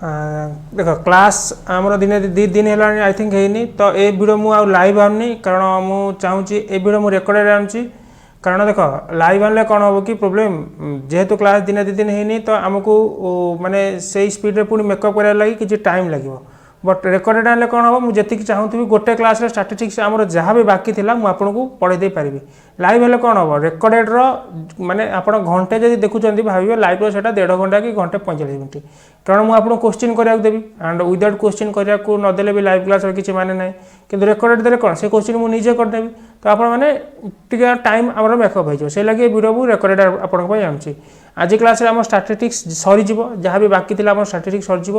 देख क्लास आमर दिन 2 दिन है आई थिंक है तो ये वीडियो मुझे लाइव आनी कारण मुझे चाहूँगी ए वीडियो मुझे रेकर्डेड आनुची कारण देख लाइव आने कौन हम कि प्रोब्लेम जेहेतु क्लास दिन 2 दिन है तो आमको माने से स्पीड पुणी मेकअप करार लगी कि टाइम लगे बट रेकर्डेड आने कौन हम मुझे जी चाहूँगी गोटे क्लास स्टैटिस्टिक्स आमर जहाँ भी बाकी थी मुझे आपको पढ़े दे पारि लाइव हेल्ले कौन हम रेकर्डेड माने आप घंटे जब देखुं भावे लाइव से 1.5 घंटा कि घंटे 45 मिनट कारण मुझे आपको क्वेश्चन कराया देवी एंड विदाउट क्वेश्चन कराया नदेले भी लाइव क्लास किसी माने ना कि रेकर्डेड देले कौन से क्वेश्चन मुझे निजे करदेवी तो आप टाइम आम मेकअप हो से लगे वीडियो को रेकर्डेड आपंपाई आनुची आज क्लास आम स्टैटिस्टिक्स सरीज जहाँ भी बाकी थी आम स्टैटिस्टिक्स सरीज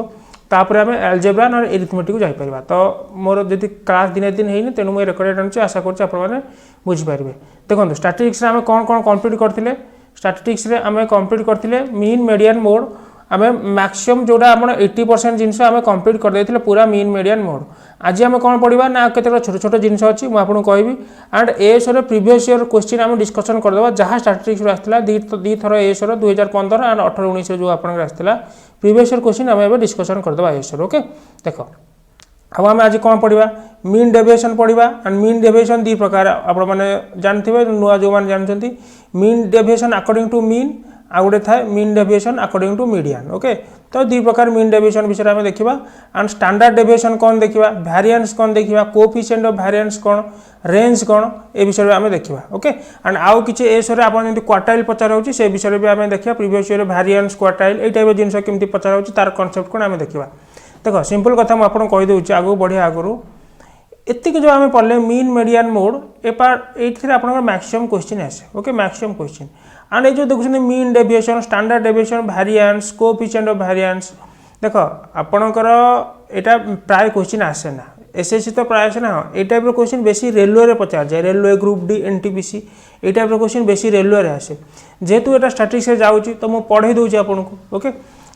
तापर आम एल्जेब्रा ना एरिथमेटिक जापर तो मोर जब क्लास दिन 2 दिन है तेणु मुझे रेकर्डेड आनुची आशा करें बुझीपारे देखो स्टैटिस्टिक्स आम कौन कौन कंप्लीट करते स्टैटिस्टिक्स आम कंप्लीट करते मीन मीडियन मोड आम मैक्सिमम जोड़ा आम 80% जिनस आम कंप्लीट करदे पूरा मीन मीडियन मोड आज आम कौन पढ़ा ना केते छोट छोट जिनस अच्छी मुझे कहबी and as previous year question आम डिस्कसन करदे जहाँ स्टैटिस्टिक्स आसाला दी थर एएस 2015 एंड 18-19 जो आप आसाला प्रीवियस ईयर क्वेश्चन आम डिस्कसन करदे एएस ओके देख अब आम आज कौन पढ़ा मीन डेविएशन पढ़ा एंड मीन डेविएशन 2 प्रकार आप जानते नुआ जो मैंने जानते mean deviation according to mean आ गए थाए mean deviation according to median okay तो 2 प्रकार मीन डेविएशन विषय में देखा एंड स्टैंडर्ड डेविएशन कौन देखा वेरिएंस कौन देखा कोएफिशिएंट ऑफ वेरिएंस कौन रेंज कौन ए विषय में आम देखा ओके एंड आउ कि एसरे आप क्वार्टाइल पचार हो से विषय भी आम देखा प्रीवियस ईयर वेरिएंस क्वार्टाइल ये टाइप जिन केमती पचार हो तार कॉन्सेप्ट कौन आम देखा देख सिंपल कथा मुझे कहीदे आगू बढ़िया आगु एतिक जो आम पढ़ले मीन मीडियन मोड ये आप मैक्सिमम क्वेश्चन आसे ओके मैक्सिमम क्वेश्चन एंड ये जो देखते mean deviation standard deviation variance coefficient of variance देख आपणकर यहाँ प्राय क्वेश्चन आसे ना एसएससी तो प्राय आसे ना ये टाइप क्वेश्चन बेसी रेलवे पचार जाए रेलवे ग्रुप डी एनटीपीसी ये टाइप क्वेश्चन बेसी रेलवे आसे जेहेतु यहाँ स्टैटिस्टिक्स जाऊँगी तो मुझे पढ़े दूसरी आपको okay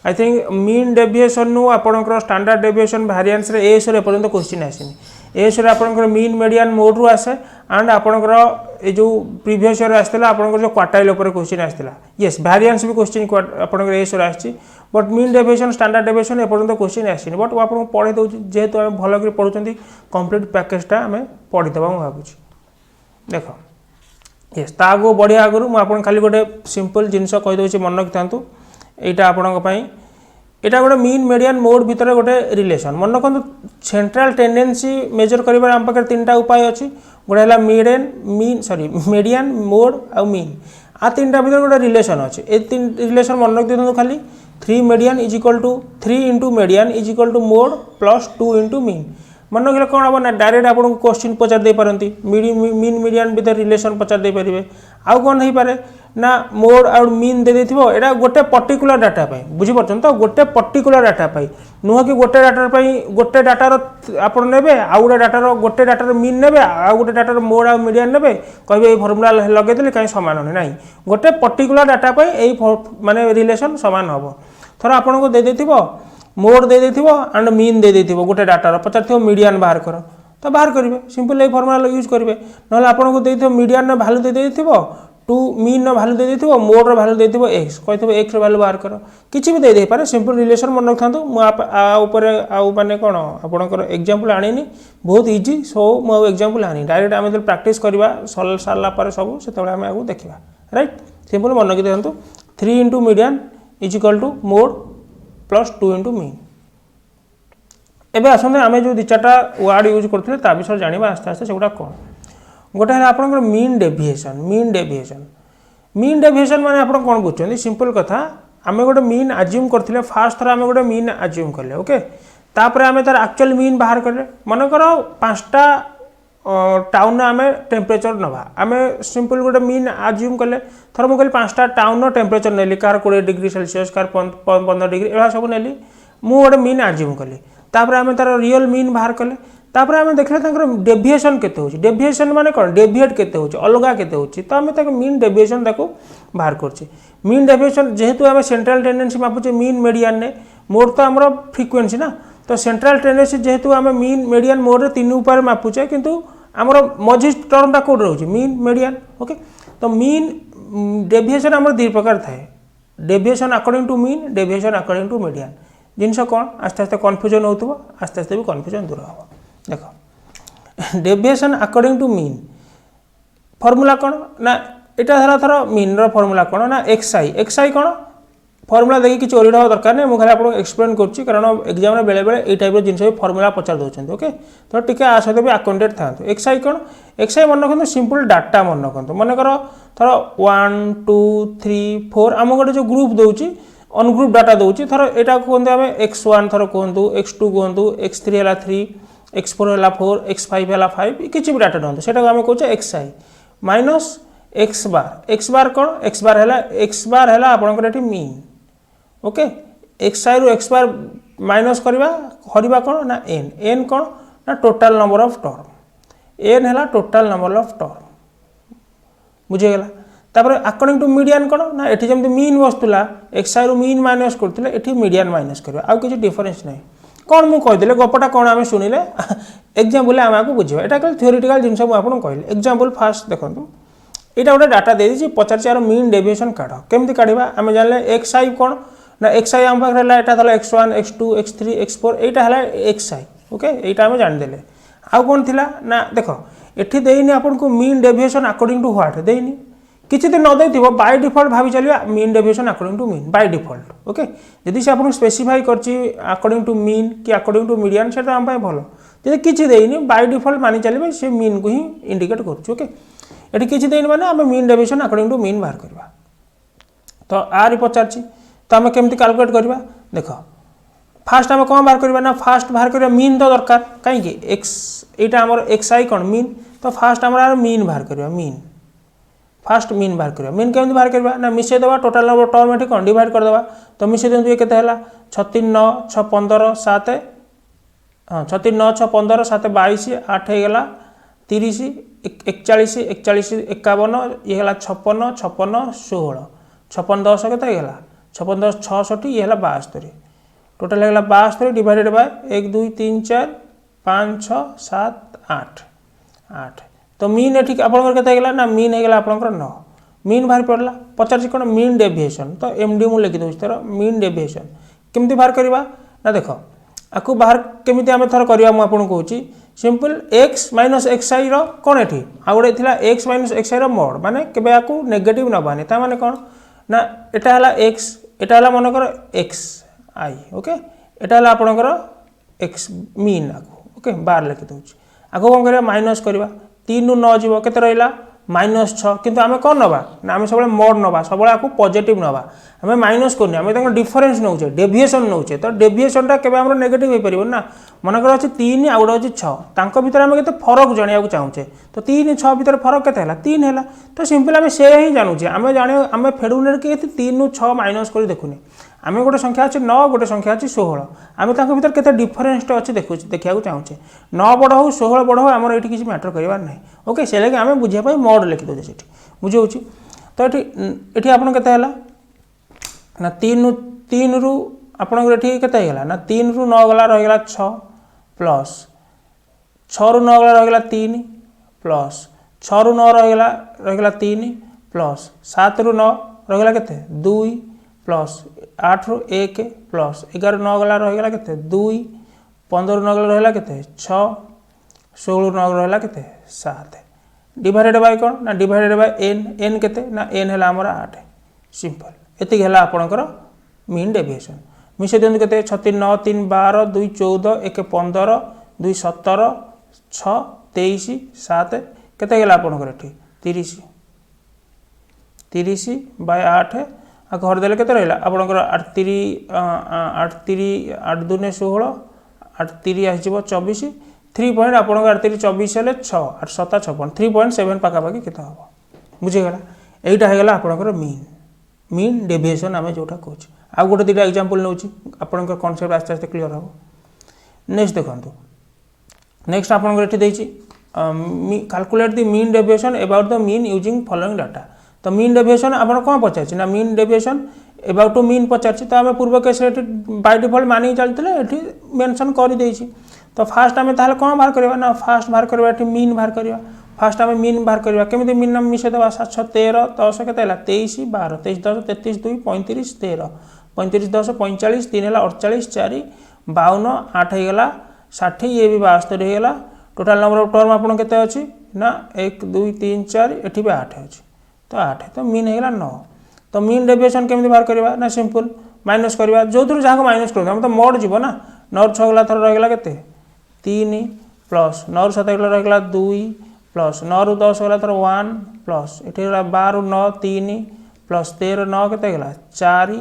I think mean deviation नु आपणकर स्टैंडर्ड डेविएशन वेरिएंस रे एएस रे पर्यंत क्वेश्चन आसेनी एएस रे आपणकर मीन मीडियन मोड रु आसे एंड आपणकर ए जो प्रीवियस ईयर आसला आपणकर जो क्वार्टाइल ऊपर क्वेश्चन आसला यस वेरिएंस भी क्वेश्चन आपणकर एएस रे आछि but mean deviation standard deviation ए पर्यंत क्वेश्चन आसेनी बट आपन पढ़े दउ जेहेतु हम भलो कर पढुचंती कंप्लीट पैकेजटा हमें पढ़ी देबा हम भाबुची देखो यस ता आगो बढ़िया आगु मु आपन खाली गोटे सिंपल जिंस कहि दउची मन रखितांतु एटा आपनक पई एटा गोटे मीन मीडियन मोड भितर गोटे रिलेशन मन रखु सेंट्रल टेंडेंसी मेजर कर आम पाखे 3टा उपाय अच्छी गोटे है मीडियन मोड आ मीन आ 3टा भितर गोटे रिलेशन अच्छे ए रिलेशन मन रखि दिखाँ खाली 3 median is equal to 3 into median is equal to mode plus 2 into mean मन रखिले कौन हम ना डायरेक्ट आपको क्वेश्चन पचार दे पारती मीन मीडियन भितर रिलेशन पचार दे पारे आउ कौन हो पारे ना मोड आउ मीन दे देथिबो एटा गोटे पर्टिकुलर डाटा पाई बुझी परछन तो गोटे पर्टिकुलर डाटा पाई नुह कि गोटे डाटा पाई गोटे डाटार आपन नेबे आ गोटे डाटार गोटे डाटार मीन नेबे आ गोटे डाटार मोड आ मीडियन नेबे कहबे ए फार्मूला लगे देले काई समान होने नाही गोटे पर्टिकुलर डाटा पाई एई माने रिलेशन समान हबो थोर आपन को दे देथिबो मोड दे देथिबो एंड मीन दे देथिबो गोटे डाटार पचारथिबो मीडियन बाहर कर तो बाहर करिवे सिंपल ए फार्मूला यूज करिवे नहले आपन को देथिबो मीडियन नो वैल्यू दे देथिबो 2 मीन वैल्यू दे देथिबो मोड रो वैल्यू दे देथिबो x कहथिबो x रो वैल्यू बाहर कर किछि भी दे दे पारे सिंपल रिलेशन मन रखथांतु मु आ ऊपर आ माने कोन आपनकर एग्जांपल आनिनी बहुत इजी सो मु एग्जांपल आनी डायरेक्ट आमे जब प्रैक्टिस करबा सारला पर सब सेतबे आमे आगु देखिबा राइट सिंपल मन रखि देंतु 3 into median is equal to mode plus 2 into mean एबे आसंते आमे जो 2-4टा वर्ड यूज करथिले ता विषय जानिबा आस्ते आस्ते सेगुडा कोन गोटे है आपनकर मीन डेविएशन मीन डेविएशन माने आपन कोन बुझछन्ती सिंपल कथा आमे गोटे मीन अज्यूम करथिले फास्ट थरा आमे गोटे मीन अज्यूम करले ओके तापर आमे तार एक्चुअल मीन बाहर करले मन करो 5टा टाउन आमे टेम्परेचर नबा आमे सिंपल गोटे मीन अज्यूम करले थर मु कहली 5टा टाउन नो टेम्परेचर नेली कार 20 डिग्री सेल्सियस कार 15 डिग्री एला सब नेली मु गोटे मीन अज्यूम करली तापर आमे तार रियल मीन बाहर करले तापर आमे देखले ताकर डेविएशन केते होची डेविएशन माने कोन डेविएट केते होची अलगा केते होची तो आमे ताको मीन डेविएशन ताको बाहर करछि मीन डेविएशन जेहेतु आमे central tendency Mapuche mean median ने मोड तो हमरो फ्रीक्वेंसी ना तो सेंट्रल टेंडेंसी जेहेतु आमे मीन मीडियन मोड रे 3 ऊपर मापुचे किंतु हमरो मझी टर्म ता कोड रहउची मीन मीडियन ओके तो मीन डेविएशन हमरो 2 प्रकार थाए deviation according to mean deviation according to median जिनस कौन आस्ते आस्ते कन्फ्यूजन हो आस्ते आस्ते भी कन्फ्यूजन दूर हम देख deviation according to mean formula कौन ना यहाँ थर मीन फॉर्मूला कौन ना एक्सआई कौन फॉर्मूला देखिए किसी ओरिड हवा दरकार नहीं मुझे आपको एक्सप्लेन करुँच कारण एग्जाम बेले बेले ये टाइप जिन भी फॉर्मूला पचार दौरान ओके तो टी आ सहित भी अकाउंटेड था एक्सआई कौन एक्सआई मन रखते सिंपल डाटा मन रखते मनकर थर 1 2 3 4 आम गोटे जो ग्रुप दूसरी अनग्रुप डाटा दूसरी थर यहाँ कहते आम x1 थर कहतु x2 कहतु x3 है 3 x4 है 4 x5 है 5 किसी भी डाटा दिखाते से आम कहे एक्सआई माइनस एक्स बार कौन एक्स बार है आपंकर मीन ओके एक्सआई रु एक्स बार माइनस करवा कौन ना एन कौन ना total number of term n है टोटाल नंबर ऑफ टर्म बुझीगला तापर अकॉर्डिंग टू मीडियन कौन ना ये जमी मीन बसुला एक्सआई रु मीन माइनस करते ये मीडियन माइनस करवा आउ किसी डिफरेन्स ना कौन मुझे कहीदेले गपटा कौन आम शुणिले एक्जाम्पल आम आपको बुझे यहाँ कल थ्योरेटिकल जिन मुझे कहली एक्जाम्पल फास्ट देखो यहाँ गोटे डाटा दे पचार यार मीन डेविएशन काढ़ केमती काढ़ा आम जानले एक्सआई कौन ना एक्सआई आम पाखे यहाँ x1 x2 x3 x4 यहाँ है एक्सआई ओके यहाँ आम जानीदे आउ कौन थी ना देख ये देनी आपको mean deviation according to what देनी किसी दिन नदी बाय डिफॉल्ट भावी चलिए mean deviation according to mean by default okay जदि से आपको स्पेसिफाई करची अकॉर्डिंग टू मीन कि अकॉर्डिंग टू मीडियन से आम भल जब किसी देनी बाय डिफॉल्ट मानि चलिए से मीन को ही इंडिकेट कर ओके ये किसी देनी मैंने आम mean deviation according to mean बाहर करवा तो आर पचार तो आम केमती कैलकुलेट करवा देख फास्ट आम कौन बाहर करवा ना फास्ट बाहर करवा मीन तो दरकार कहीं एक्स यहाँ आम एक्सआई कौन मीन तो फास्ट आम मीन बाहर करवा मीन फास्ट मीन बाहर करवा मीन केमती बाहर करवा ना मिसई देवा टोटाल नंबर टर्म ये कौन डिवाइड करदेवा तो मिसई दिखाँ ये के 36 9 6 15 7 हाँ 36 9 6 15 7 22 8 होगा 30 41 41 51 ये 56 56 16 56 10 के 56 10 66 ये 72 टोटाल है 72 डिवाइडेड बाय 1 2 3 4 5 6 7 8 8 तो मीन ये आपंकर ना मीन होगा आपंकर 9 मीन बाहर पड़ा पचार कौन मीन डेविएशन तो एमडी मुझे लिखी दूसरी तरह मीन डेविएशन केमती बाहर करवा ना देख आपको बाहर केमी आम थर करवा मुझे कहूँ सिंपल एक्स माइनस एक्सआई कौन ये आ गए थी एक्स माइनस एक्सआई मोड माने केबे आपको नेगेटिव नबानी ताने कौन ना यहाँ है एक्स यहाँ है मनकर एक्स आई ओके यहाँ है आपंकर एक्स मीन आगे ओके बार लिखी दूसरी आगे कौन कर माइनस करवा 3 ରୁ 9 जीव के रहा -6 किंतु आम कौन नवा ना आम सब मोड नवा सब आपको पॉजिटिव नवा आम माइनस करनी आम डिफरेन्स नौचे डेविएशन नौचे तो डेविएशन के नेगेटिव हो पार ना मनकर अच्छे 3 आ गए 6 भितर आम के फरक जाना चाहूचे तो 3 6 भितर फरक के 3 है तो सिंपल आम से ही जानूचे आम जाने आम फेडुने कि 3 ରୁ 6 माइनस कर देखुने आम गोटे संख्या अच्छे 9 गोटे संख्या अच्छे 16 आम भर के डिफरेन्स अच्छे देखा चाहूचे 9 बड़ हो 16 बड़ हो आम ये किसी मैटर करार ना ओके से लगे आम बुझापी मोड लिखी दे बुझे तो ये आप ना 3 ରୁ आपंकर ये ना 3 ରୁ 9 गला रहीगला 6 प्लस 6 ରୁ 9 गला रहीगला 3 प्लस 6 ରୁ 9 रहीगला 3 प्लस 7 ରୁ 9 रहीगला के 2 प्लस 8 ରୁ 1 प्लस 11 ରୁ 9 गला रहीगला के 2 15 ରୁ 9 गला रहीगला के 6 16 ରୁ 9 रहीगला के 7 डिवाइडेड बाय कौन ना डिवाइडेड बाय एन एन के ना एन है आमर 8 सिंपल एति है आपंकर मीन डेविएशन मिसे दिखाँ के 36 9 3 12 2 14 1 15 2 17 6 23 7 के आपंकर 30 30 बाय 8 आ घर देले के रहा आपंकर 8 8 2 16 8 3 आसो 24 3 पॉइंट आपंकर 8 3 24 है 6 8 7 56 3.7 पाखापाखि के हम बुझीगला यहीटा होगा आपंकर मीन मीन डेविएशन आम जोटा कहे आउ गोटे 2टा एग्जांपल नौ आपंकर कॉन्सेप्ट आस्ते आस्ते क्लियर हम नेक्स्ट देखो नेक्स्ट आपंकर ये calculate the mean deviation about the mean using following data तो मीन डेविएशन आप कौन पचार ना mean deviation about to mean पचार तो आम पूर्व केस बाय डिफॉल्ट मानिक चलते ये मेंशन कर देछि तो फास्ट आम ताल कौन बाहर करवा ना फास्ट बाहर करवा मीन बाहर करवा फास्ट आम मीन बाहर करवा केमी मीन नाम मिसई देवा 7 6 13 10 के 23 12 23 10 33 2 35 13 35 10 45 3 है 48 4 52 8 होगा 60 ये भी 72 होगा टोटाल नंबर ऑफ टर्म आपन केते अछि ना 1 2 3 4 एठी भी 8 अछि तो 8 तो मीन होगा 9 तो मीन डेविएशन केमि बाहर करबा ना सिंपल माइनस करबा जो थ्रू जाको माइनस कर हम तो मोड जीवो ना 9 6 गला थर रहगला केते 3 प्लस 9 7 गला रहगला 2 प्लस 9 रु 10 गला थर 1 प्लस एठी गला 12 9 3 प्लस 13 9 केते गला 4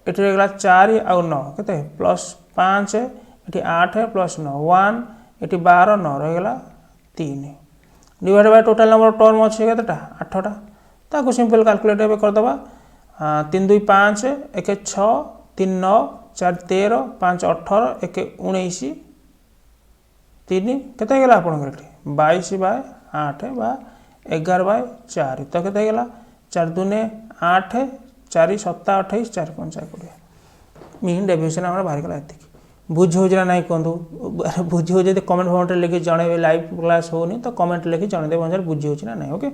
एठी रहगला 4 आ 9 केते प्लस 5 एठी 8 प्लस 9 1 एठी 12 9 रहगला 3 divide by total number of term अछि केतेटा 8टा ताको सिंपल कैलकुलेट एबे कर दबा 3 2 5 1 6 3 9 4 13 5 18 1 19 3 केते गेला आपन एठी 22 बाय 8 बा 11 बाय 4 तो केते गेला 4 2 8 4 7 28 4 5 20 मीन डेविएशन हमरा बाहर गेला एति बुझ हो जरा नहीं कहंदु बुझ हो जदि कमेंट फॉर्म रे लिखि जणे लाइव क्लास होनी तो कमेंट लिखि जणे दे बंजर बुझ होची ना नहीं ओके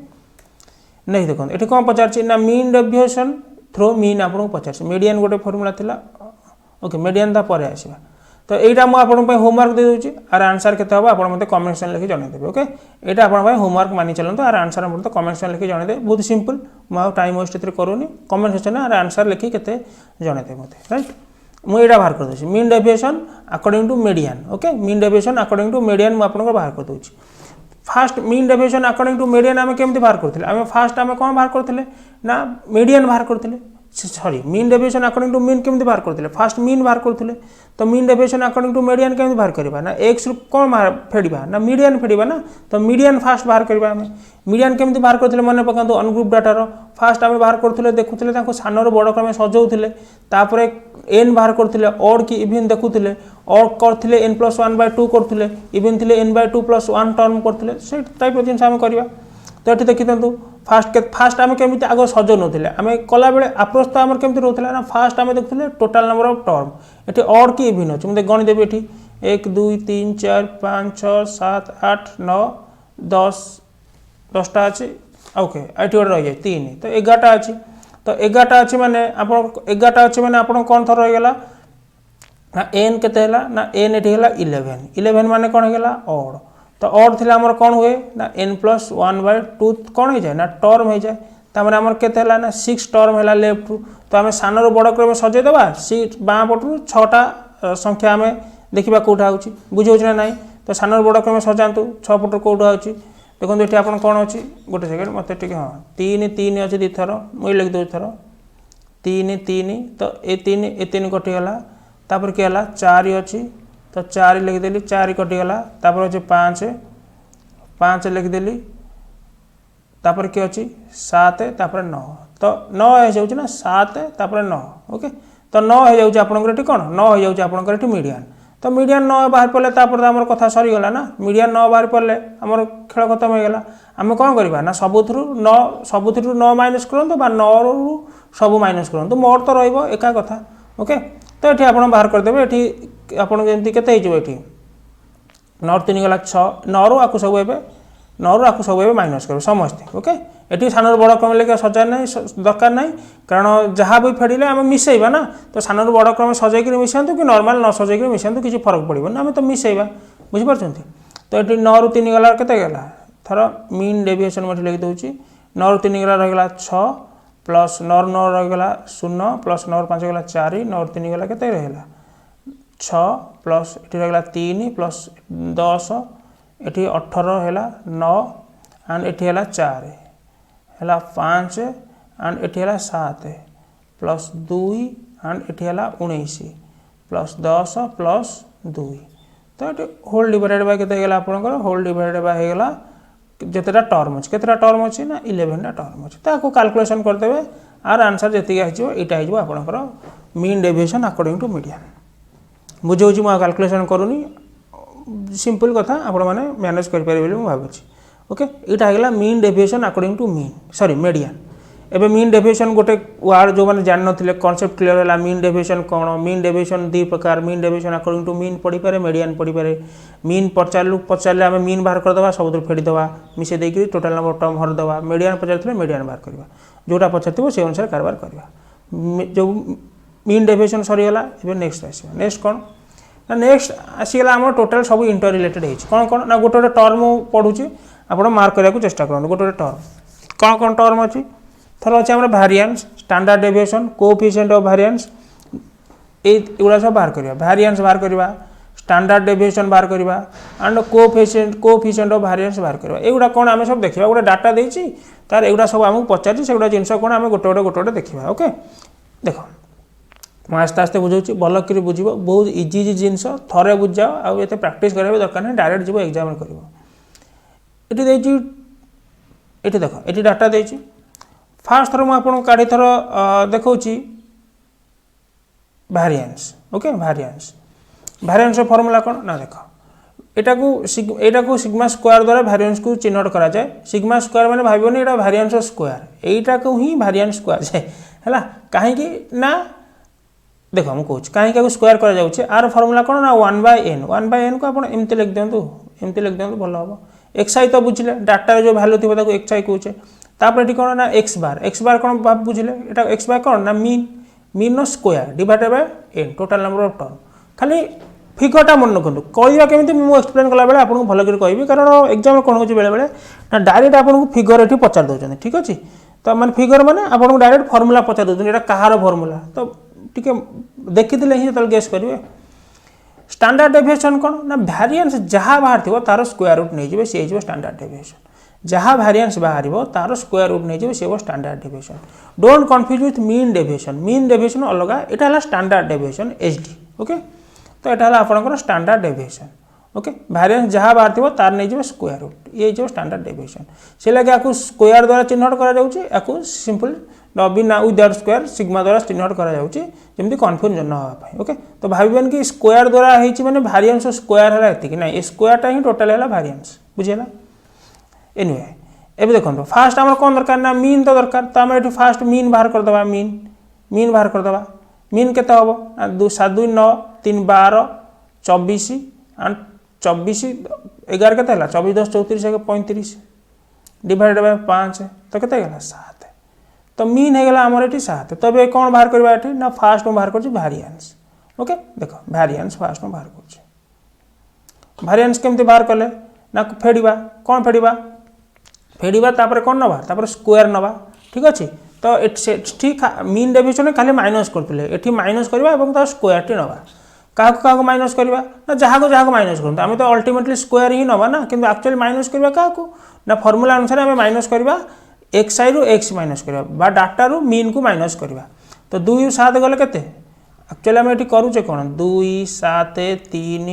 नहीं देखो ये कौन पचार ना मीन डेविएशन थ्रो मीन आपको पचार मीडियन गोटे फर्मूला थिला ओके मीडियन ता परे आसीबा तो एटा मु आपन पे homework they Dochi our answer केते होबा आपन मते कमेंट सेक्शन लिखि जणे देबे ओके एटा आपन पे होमवर्क मानि चलंतो आर आंसर मते कमेंट सेक्शन लिखि जणे दे बहुत सिंपल मु टाइम वेस्ट एते करूनी कमेंट सेक्शन आर आंसर लिखि केते जणे दे मते राइट मु एटा बाहर कर दोची mean deviation according to median okay mean deviation according to median मु आपन को बाहर कर दोची first mean deviation according to median आमे केमति बाहर करथिले आमे फास्ट आमे कोन बाहर करथिले ना मीडियन बाहर करथिले sorry mean deviation according to mean केमति बाहर करथिले फास्ट मीन बाहर करथिले तो mean deviation according to median केमति बाहर करबा ना x रु कोन फेडिबा ना मीडियन फेडिबा ना तो मीडियन फास्ट बाहर करबा आमे मीडियन केमति बाहर करथिले मने पकांतो अनग्रुप डाटा रो फास्ट आमे बाहर करथिले देखुथिले ताको सानरो बड़ क्रमे सजौथिले तापरे n बाहर करथिले ऑड की इवन देखुथिले ऑड करथिले n+1/2 करथिले इवन थिले n/2 + 1 टर्म करथिले से टाइप ऑफ जिंस आमे करबा तो एठी देखितंतु फास्ट आमे केमिति आगो सजो नथिले आमे कला बेले अप्रोच तो हमर केमिति रहथिला ना फास्ट आमे देखथिले टोटल नंबर ऑफ टर्म एठी ऑड की इवन अछि मते गणि देबे एठी 1 2 3 4 5 6 7 8 9 10 10टा अछि ओके एठी और रह जाय 3 तो 11टा अछि तो 11टा अछि माने आपण 11टा अछि माने आपण कोन थर रह गेला ना n केते हला ना n एठी हला 11 11 माने कोन गेला ऑड तो ऑड थिला हमर कोन हुए ना n+1/2 कोन हो जाय ना टर्म हो जाय ता माने हमर केते हला ना 6 टर्म हला लेफ्ट तो हमें सानरो बड़ क्रम सजे देबा 6 बाँ पटु 6टा संख्या हमें देखिबा कोठा होची बुझौ ना नहीं तो सानरो बड़ क्रम सजांतु 6 पटु कोठा होची देखो एठी आपण कोन अछि गोटे सेकंड मते टिके हां 3 3 अछि दि थरो मु लिख दो थरो 3 3 तो ए 3 कटि गला तापर के हला 4 अछि तो 4 लिख देली 4 कटि गला तापर अछि 5 5 लिख देली तापर के अछि 7 तापर 9 तो 9 हो जाउछ ना 7 तापर 9 ओके तो 9 हो जाउछ आपन एठी कोन 9 हो जाउछ आपन एठी मीडियन तो मीडियन 9 बाहर पड़ले तापर हमर कथा सरी गला ना मीडियन 9 बाहर पड़ले हमर खेल खत्म हो गला आमे कोन करबा ना सबुथरु 9 माइनस करंतो बा 9 रु सब माइनस करंतो मोर तो रहइबो एका कथा ओके तो एठी आपण बाहर कर देबे एठी आपण जेंति केते हे जबो एठी 9 3 गला 6 9 रु आकु सब एबे 9 रु आकु सब एबे माइनस करबो समस्त ओके एठी सानर बड़ क्रम लेके सजा नै दरकार नै कारण जहा भी फेडिले हम मिसेइबा ना तो सानर बड़ क्रम सजाई कि मिसंतु कि नॉर्मल न सजाई कि मिसंतु किछि फरक पड़िबो ना हम तो मिसेइबा बुझि परछंती तो एठी 9 रु 3 गला केते गला थर मीन डेविएशन मथि लिख दोछि 9 रु 3 गला रह गला 6 प्लस 9 9 रह गला 0 प्लस 9 5 गला 4 9 3 गला केते रहला 6 प्लस एठी रह गला 3 प्लस 10 एठी 18 हैला 9 एंड एठी हैला 4 हैला 5 एंड एठी हैला 7 प्लस 2 एंड एठी हैला 19 प्लस 10 प्लस 2 तो एठी होल डिवाइडेड बाय केते गेला आपनकर होल डिवाइडेड बाय हे गेला जेतेटा टर्म अछि केतेटा टर्म अछि ना 11 टा टर्म अछि ताको कैलकुलेशन कर देबे आर आंसर जेति आइजो एटा आइजो आपनकर mean deviation according to median बुझौ छी म कैलकुलेशन करूनी सिंपल कथा आपण माने मैनेज कर पारे बोली म भाबुची ओके एटा गेला mean deviation according to mean sorry median एबे मीन डेविएशन गोटे वर्ड जो माने जान नथिले कांसेप्ट क्लियर होला मीन डेविएशन कोन मीन डेविएशन दी प्रकार mean deviation according to mean पढी पारे मीडियन पढी पारे मीन पचारले हम मीन बाहर कर दबा सबुद फेडी दबा मिसे देकी टोटल नंबर टर्म हर दबा मीडियन पचारथले मीडियन बाहर करबा जोटा पचारथिबो से अनुसार कारबार करबा जो mean deviation सरीगला A next us next कौन ना नेक्स्ट आसीगला आम टोटाल सब इंटर रिलेटेड हो कौन कौन ना गोटे गोटे टर्म पढ़ुची आप मार्क करने को चेष्टा करूँ गोटे गोटे टर्म कौन कौन टर्म अच्छी थर अच्छे आम भारियांस स्टैंडर्ड डेविएशन कोएफिशिएंट ऑफ भारियांस एगुड़ा सब बाहर करवा भारियांस बाहर करवा स्टैंडर्ड डेविएशन बाहर करवा एंड कोएफिशिएंट ऑफ भारियांस बाहर करवा एगुड़ा कौन आम सब देखा गोटे डाटा देती तार एगुड़ा सब आमको पचार से जिनस कौन आम गोटे गोटे देखा ओके देख मैं आस्ते आस्ते बुझाऊँ भल कर बुझ बहुत इजी इजी जिनस थे बुझ जाओ आउ ये प्राक्ट कराया दरकार नहीं डायरेक्ट जीव एग्जाम कर ये देख ये डाटा देती फास्ट थर मुझे काढ़ी थर देखा भारियांस ओके भारियांस भारियांस फर्मूला कौन ना देख एटा को सिग्मा स्क्वायर द्वारा भारियांस को चिन्हट करा जाए सिग्मा स्क्वायर माने भाबोनी एटा भारियांस स्क्वायर एटा को ही भारियांस स्क्वायर जाए हैला काहे ना देख मुझे कहूँ कहीं स्क्वायर करा जाउछे आर फर्मूला कौन ना 1/n को आप एमती लिख दिंतु भल हम एक्सआई तो बुझे डाटा जो भैल्यू थी एक्सआई कहे तापर ये कौन ना एक्स बार कौन बुझे यहाँ एक्स बार कौन ना mean square divided by n total number of term खाली फिगरटा मन रखु कहवा केमी मुझे एक्सप्लेन कला बेले आपको भल कर कहि कारण एग्जाम कौन हो बेले बेले ना डायरेक्ट आपको फिगर ये पचार दौरान ठीक अच्छे तो मैंने फिगर मैंने आपको डायरेक्ट फर्मूला पचार दौरान यहाँ कहार फर्मूला तो टी देखी ही जो गेस करेंगे स्टैंडर्ड डेविएशन कौन ना भारियांस जहाँ बाहर थो तार स्क्वायर रूट नहीं जाए सी स्टैंडर्ड डेविएशन जहाँ भारियांस बाहर तार स्क्वायर रूट नहीं जाए सी standard deviation don't confuse with mean deviation अलग यहाँ है स्टैंडर्ड डेविएशन एचडी ओके तो यहाँ है आपंकर स्टैंडर्ड डेविएशन ओके भारियांस जहाँ बाहर थो तार नहीं जाए स्क्वायर रूट ये जो स्टैंडर्ड डेविएशन से लगे आपको स्क्वायर द्वारा चिन्हट करा सिंपल बिना विदाउट स्क्वायर सिग्मा द्वारा चिन्हट करामती कन्फ्यूजन न होगा ओके तो भावन कि स्क्वायर द्वारा होती मैंने भारियांस स्क्वायर है ये ना स्क्वायरटा ही टोटाल है भारियांस बुझेगा एनीवे एवं देखो फास्ट आम कौन दरकार ना मीन तो दरकार तो आम ये फास्ट मीन बाहर करदे मीन बाहर करदे मीन के हम 7 2 9 3 12 24 एंड 24 11 के 24 10 34 35 डिवाइडेड बाय 5 तो के 7 तो मीन है आमर ये 7 तो ये कौन बाहर करवा ये ना फास्ट में बाहर कर भारियांस ओके देख भारियांस फास्ट में बाहर कर भारियांस केमती बाहर कले ना फेड़ा कौन फेड़ा तापर कौन नवा तापर स्क्वायर नवा ठीक अच्छे तो ठीक मीन डेविएशन खाली माइनस करते ये माइनस करवा स्क्वायर टी नवा क्या माइनस करवा ना जहाँ माइनस करूँ आम तो अल्टीमेटली स्क्वायर ही नवा ना कि एक्चुअली माइनस करवा क्या ना फर्मूला अनुसार आम माइनस करवा एक्स आई रु एक्स माइनस करवा डाटा रू मीन को माइनस करवा तो 2 7 गले के एक्चुअली आम ये करुचे कौन 2 7 3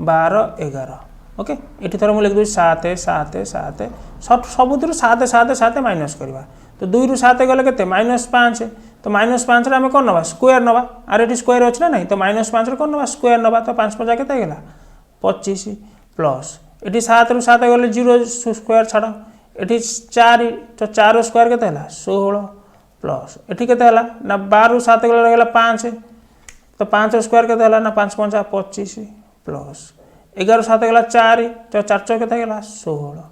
12 11 ओके ये थर मुझे लिख दूँ 7 7 7 सबुद 7 7 7 माइनस करवा तो 2 रु 7 गले के -5 तो -5 आम कौन नवा स्क्वायर नवा आर ये स्क्वायर अच्छे ना नहीं तो -5 रु कौन नवा स्क्वायर नवा तो 5 5 के 25 प्लस ये 7 रु 7 गले 0 स्क्वायर छाड़ ये 4 तो 4 स्क्वायर के 16 प्लस ये के ना 12 रु 7 गला रहा 5 तो 5 स्क्वायर के ना 5 5 25 प्लस 11 7 गला 4 तो 4 के 16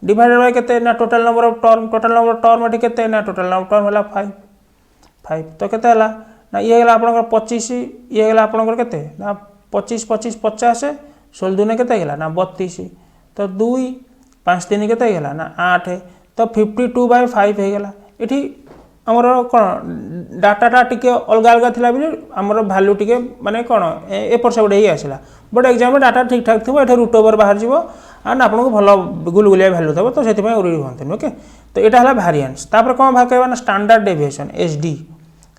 डिवाइडेड बाय के ना टोटल नंबर ऑफ टर्म ये के ना टोटल नंबर ऑफ टर्म है 5 तो के ना ये आप 25 ये आपंकर के ना 25 25 50 16 दूने के ना 32 तो 2 5 3 के ना 8 तो 52/5 होगा ये आमर कौन डाटाटा टी अलग अलग थी आमर भैल्यू टी माने कौन एपट सेपट ही आसला बट एग्जाम डाटा ठीक ठाक थो ये रुट ओवर बाहर जीव एंड आपको भल गुलगुलिया भैल्यू थे तो से उड़ी हमें ओके तो यहाँ है भारियांस तापर कौन बाहर करवा ना standard deviation HD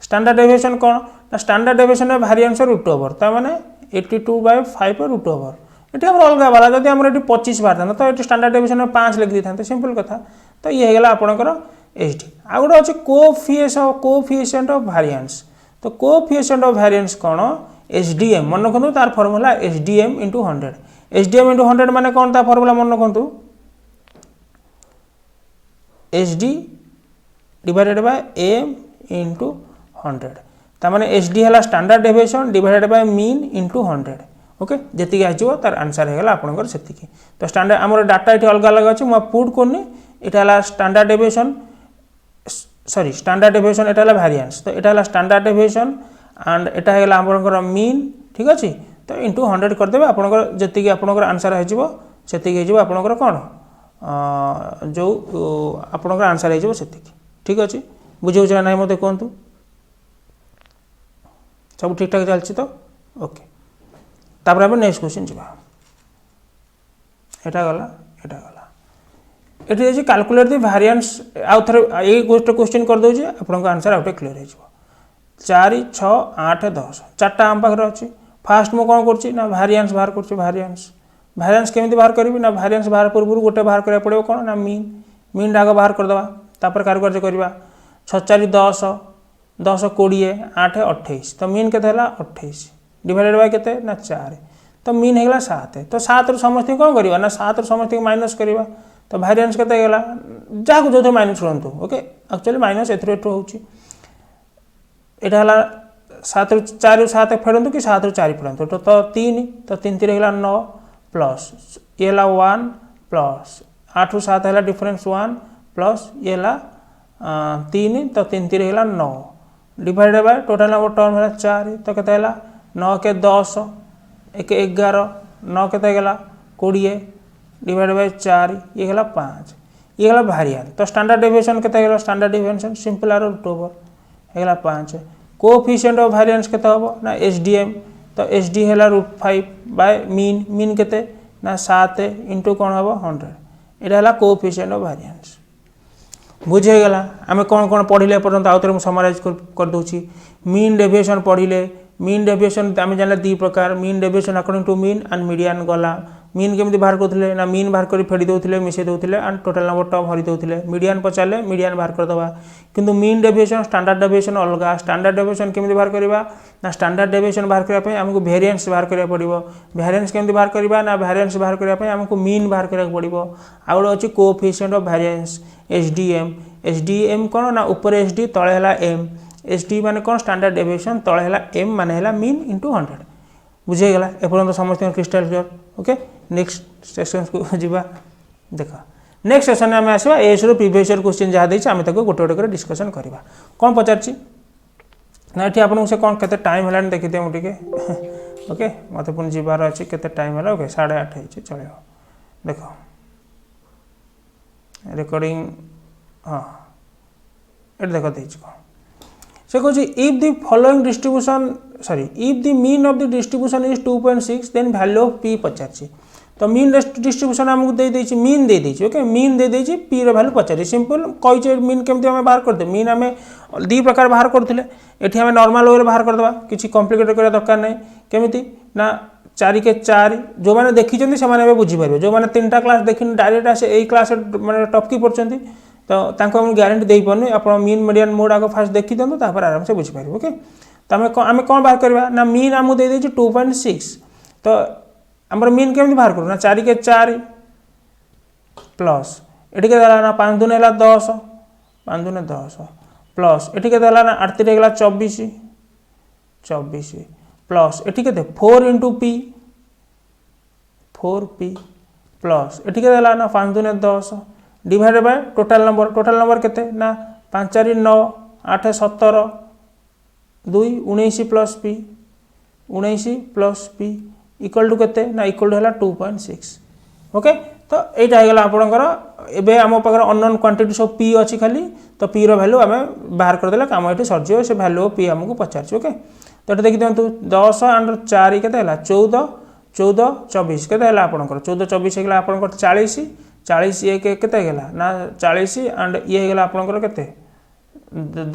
standard deviation कौन ना स्टैंडर्ड डेविएशन भारियांस रुट ओवर तो मैंने 82/5 रुट ओवर ये अलग वाला जब आम ये 25 बाहर था तो ये स्टैंडर्ड डेविएशन में 5 लिखी था सिंपल कथा तो ये है आपंकर एचडी आ गए अच्छे कोएफिशिएंट ऑफ भारियांस तो कोएफिशिएंट ऑफ भारियांस कौन एचडीएम मन रखु तार formula HDM into 100 HDM into 100 माने कौन ता फर्मूला मन रखु HD divided by M into 100 तार एचडी है standard deviation divided by mean into 100 okay जी आसो तार आंसर होगा आपंकर से तो स्टैंडर्ड आम डाटा ये अलग अलग अच्छे मुझे पुट करनी यहाँ standard deviation sorry standard deviation यहाँ भारियांस तो यहाँ स्टैंडर्ड डेविएशन एंड एटा हेगला आपनकर मीन ठीक अछि तो इंटू 100 कर देबे आपनकर जति आपनकर आंसर हेजिवो सेति हेजिवो आपनकर कोन जो आपनकर आंसर हेजिवो सेति ठीक अछि बुझियो जे नै मते कोंतु सब ठीक ठाक चलछि तो ओके तापर हम नेक्स्ट क्वेश्चन जिबा एटा गला eighty J calculate the variance आउ थरे ए क्वेश्चन कर दउ जे आपनकर आंसर आउटे क्लियर हेजिवो 4 6 8 10 चारटा आम पाखरे अछि फास्ट मो कोन करछि ना वेरिएंस बाहर करछि वेरिएंस केमिति बाहर करबी ना वेरिएंस बाहर पूर्व गोटे बाहर करे पड़े कोन ना मीन डाग बाहर कर दबा तापर कारुकार्य करबा 6 4 10 10 20 8 28 तो मीन केते हला 28 डिवाइडेड बाय केते ना 4 तो मीन हेगला 7 तो 7 रु समस्त कोन करबा ना 7 रु समस्त माइनस करबा तो वेरिएंस केते हेगला जा को जो माइनस करंतु ओके एक्चुअली माइनस एथरे एथरे होची एटा हला 7 रु 4 रु 7 फेरंतु कि 7 रु 4 फेरंतु तो 3 तो 3 3 हेगला 9 प्लस ये हला 1 प्लस 8 रु 7 हेला डिफरेंस 1 प्लस ये हला 3 तो 3 3 हेला 9 divided by total number term हेला 4 तो केते हेला 9 के 10 1 11 9 केते हेला 20 डिवाइडेड बाय 4 ये हेला 5 ये हेला वेरिएंस तो स्टैंडर्ड डेविएशन केते हेला स्टैंडर्ड डेविएशन सिंपल आर रूट ओवर हेला 5 कोएफिशिएंट ऑफ वेरिएंस केते होबो ना एसडीएम तो एसडी हेला √5 बाय मीन केते ना 7 इनटू कोन होबो 100 एटा हेला कोएफिशिएंट ऑफ वेरिएंस बुझे गला आमे कोन कोन पढिले पर्यंत आउतरे हम समराइज कर दोची मीन डेविएशन पढिले मीन डेविएशन आमे जानले दी प्रकार mean deviation according to mean and median गला मीन केमति बाहर करथले ना मीन बाहर करी फेडी दोथले मिसे दोथले एंड टोटल नंबर टर्म हरि दोथले मीडियन पचाले मीडियन बाहर कर दबा किंतु मीन डेविएशन स्टैंडर्ड डेविएशन अलगा स्टैंडर्ड डेविएशन केमति बाहर करबा ना स्टैंडर्ड डेविएशन बाहर करिया पय हमकु वेरिएंस बाहर करिया पड़िबो वेरिएंस केमति बाहर करबा ना वेरिएंस बाहर करिया पय हमकु मीन बाहर करिया पड़िबो आउड अछि कोएफिशिएंट ऑफ वेरिएंस एसडीएम कोन ना ऊपर एसडी तळे हला एम एसडी माने कोन स्टैंडर्ड डेविएशन तळे हला एम माने हला मीन इनटू 100 बुझे गला ए पर्यंत समस्त crystal clear okay next section को जिबा देखा नेक्स्ट सेक्शन में आमे आसीबा एस रो प्रीवियस ईयर क्वेश्चन जहा देछि आमे ताको गोटे गोटे कर डिस्कशन करबा कोन पचारछि ना एठी आपन से कोन केते टाइम हलान देखि दे मुटिके ओके मते पुन जिबार अछि केते टाइम हला ओके 8:30 हिचे चलेबो देखो रिकॉर्डिंग हां एट देखो देछि को से कहछि if the following distribution if the mean of the distribution is 2.6 then value of p पचारछि तो मीन डिस्ट्रीब्यूशन हमकु दे देछि मीन दे देछि ओके मीन दे देछि p रो वैल्यू पचारछि सिंपल कहि मीन केमति हम बाहर कर दे मीन हमें दी प्रकार बाहर करथिले एठी हम नॉर्मल वे रे बाहर कर दबा किछि कॉम्प्लिकेटेड करे दरकार नै केमिति ना 4 के 4 जो माने देखि जंदी से माने बुझी परबे जो माने तीनटा क्लास देखिन डायरेक्ट आसे एई क्लास माने टॉप की पड़छंती तो तांको हम गारंटी देई पन्नु आपण मीन मीडियन मोड आको फास्ट देखि दंतो तापर आराम से बुझी परबे ओके तो आमे कोन बाहर करबा ना मीन हमु दे देछि 2.6 तो हमर मीन केमति बाहर करू ना 4 के 4 प्लस एठी के देला ना 5 दुने हला 10 5 दुने 10 प्लस एठी के देला ना 8 3 हला 24 प्लस एठी के दे 4 * p 4p प्लस एठी के देला ना 5 दुने 10 डिवाइड बाय टोटल नंबर केते ना 5 4 9 8 17 2 19 plus p 19 plus p equal to केते ना इक्वल टू हला 2.6 ओके तो एटा हेगला आपनकर एबे हम पाकर अननोन क्वांटिटी ऑफ p अछि खाली तो p रो वैल्यू हमें बाहर कर देला काम एठी सर्जियो से वैल्यू ऑफ p हमको पचारछि ओके तो एटा देखि दंतु 10 एंड 4 केते हला 14 24 केते हला आपनकर 14 24 हेगला आपनकर 40 ये केते हेगला ना 40 एंड ये हेगला आपनकर केते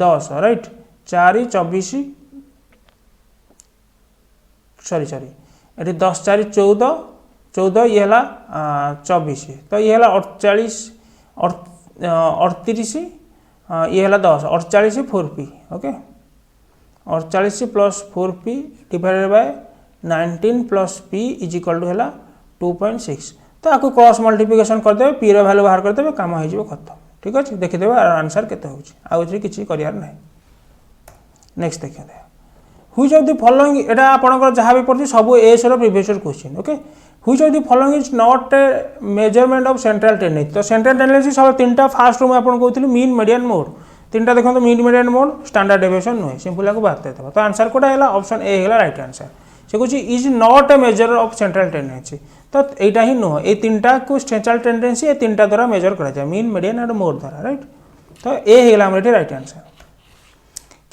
10 राइट 4 24 सॉरी एठी 10 4 14 ये हला 24 तो ये हला 48 38 ये हला 10 48 4p okay 48 plus 4p divided by 19 plus p is equal to हला 2.6 तो आको क्रॉस मल्टीप्लिकेशन कर देबे p रो वैल्यू बाहर कर देबे काम हो जिवो खत्म ठीक अछि देखि देबे आंसर केते होछि आ ओछि किछि करियार नै नेक्स्ट देखिए व्हिच ऑफ द फॉलोइंग एटा आपनकर जहा भी पड़छि सब एस रो previous year question okay which of the following is not a measurement of central tendency तो सेंट्रल टेंडेंसी सब तीनटा फास्ट में आपन कहउथिलु मीन मीडियन मोड तीनटा देखो तो mean median mode standard deviation नुहे सिंपल को बात देते तो आंसर कोटा है ऑप्शन ए है राइट आंसर से कुछ is not A measure of central tendency तो यहाँ ही नुह ये तीनटा को सेंट्रल टेंडेंसी ये तीनटा द्वारा मेजर करा मीन मीडियन एंड मोड द्वारा राइट तो ए है right answer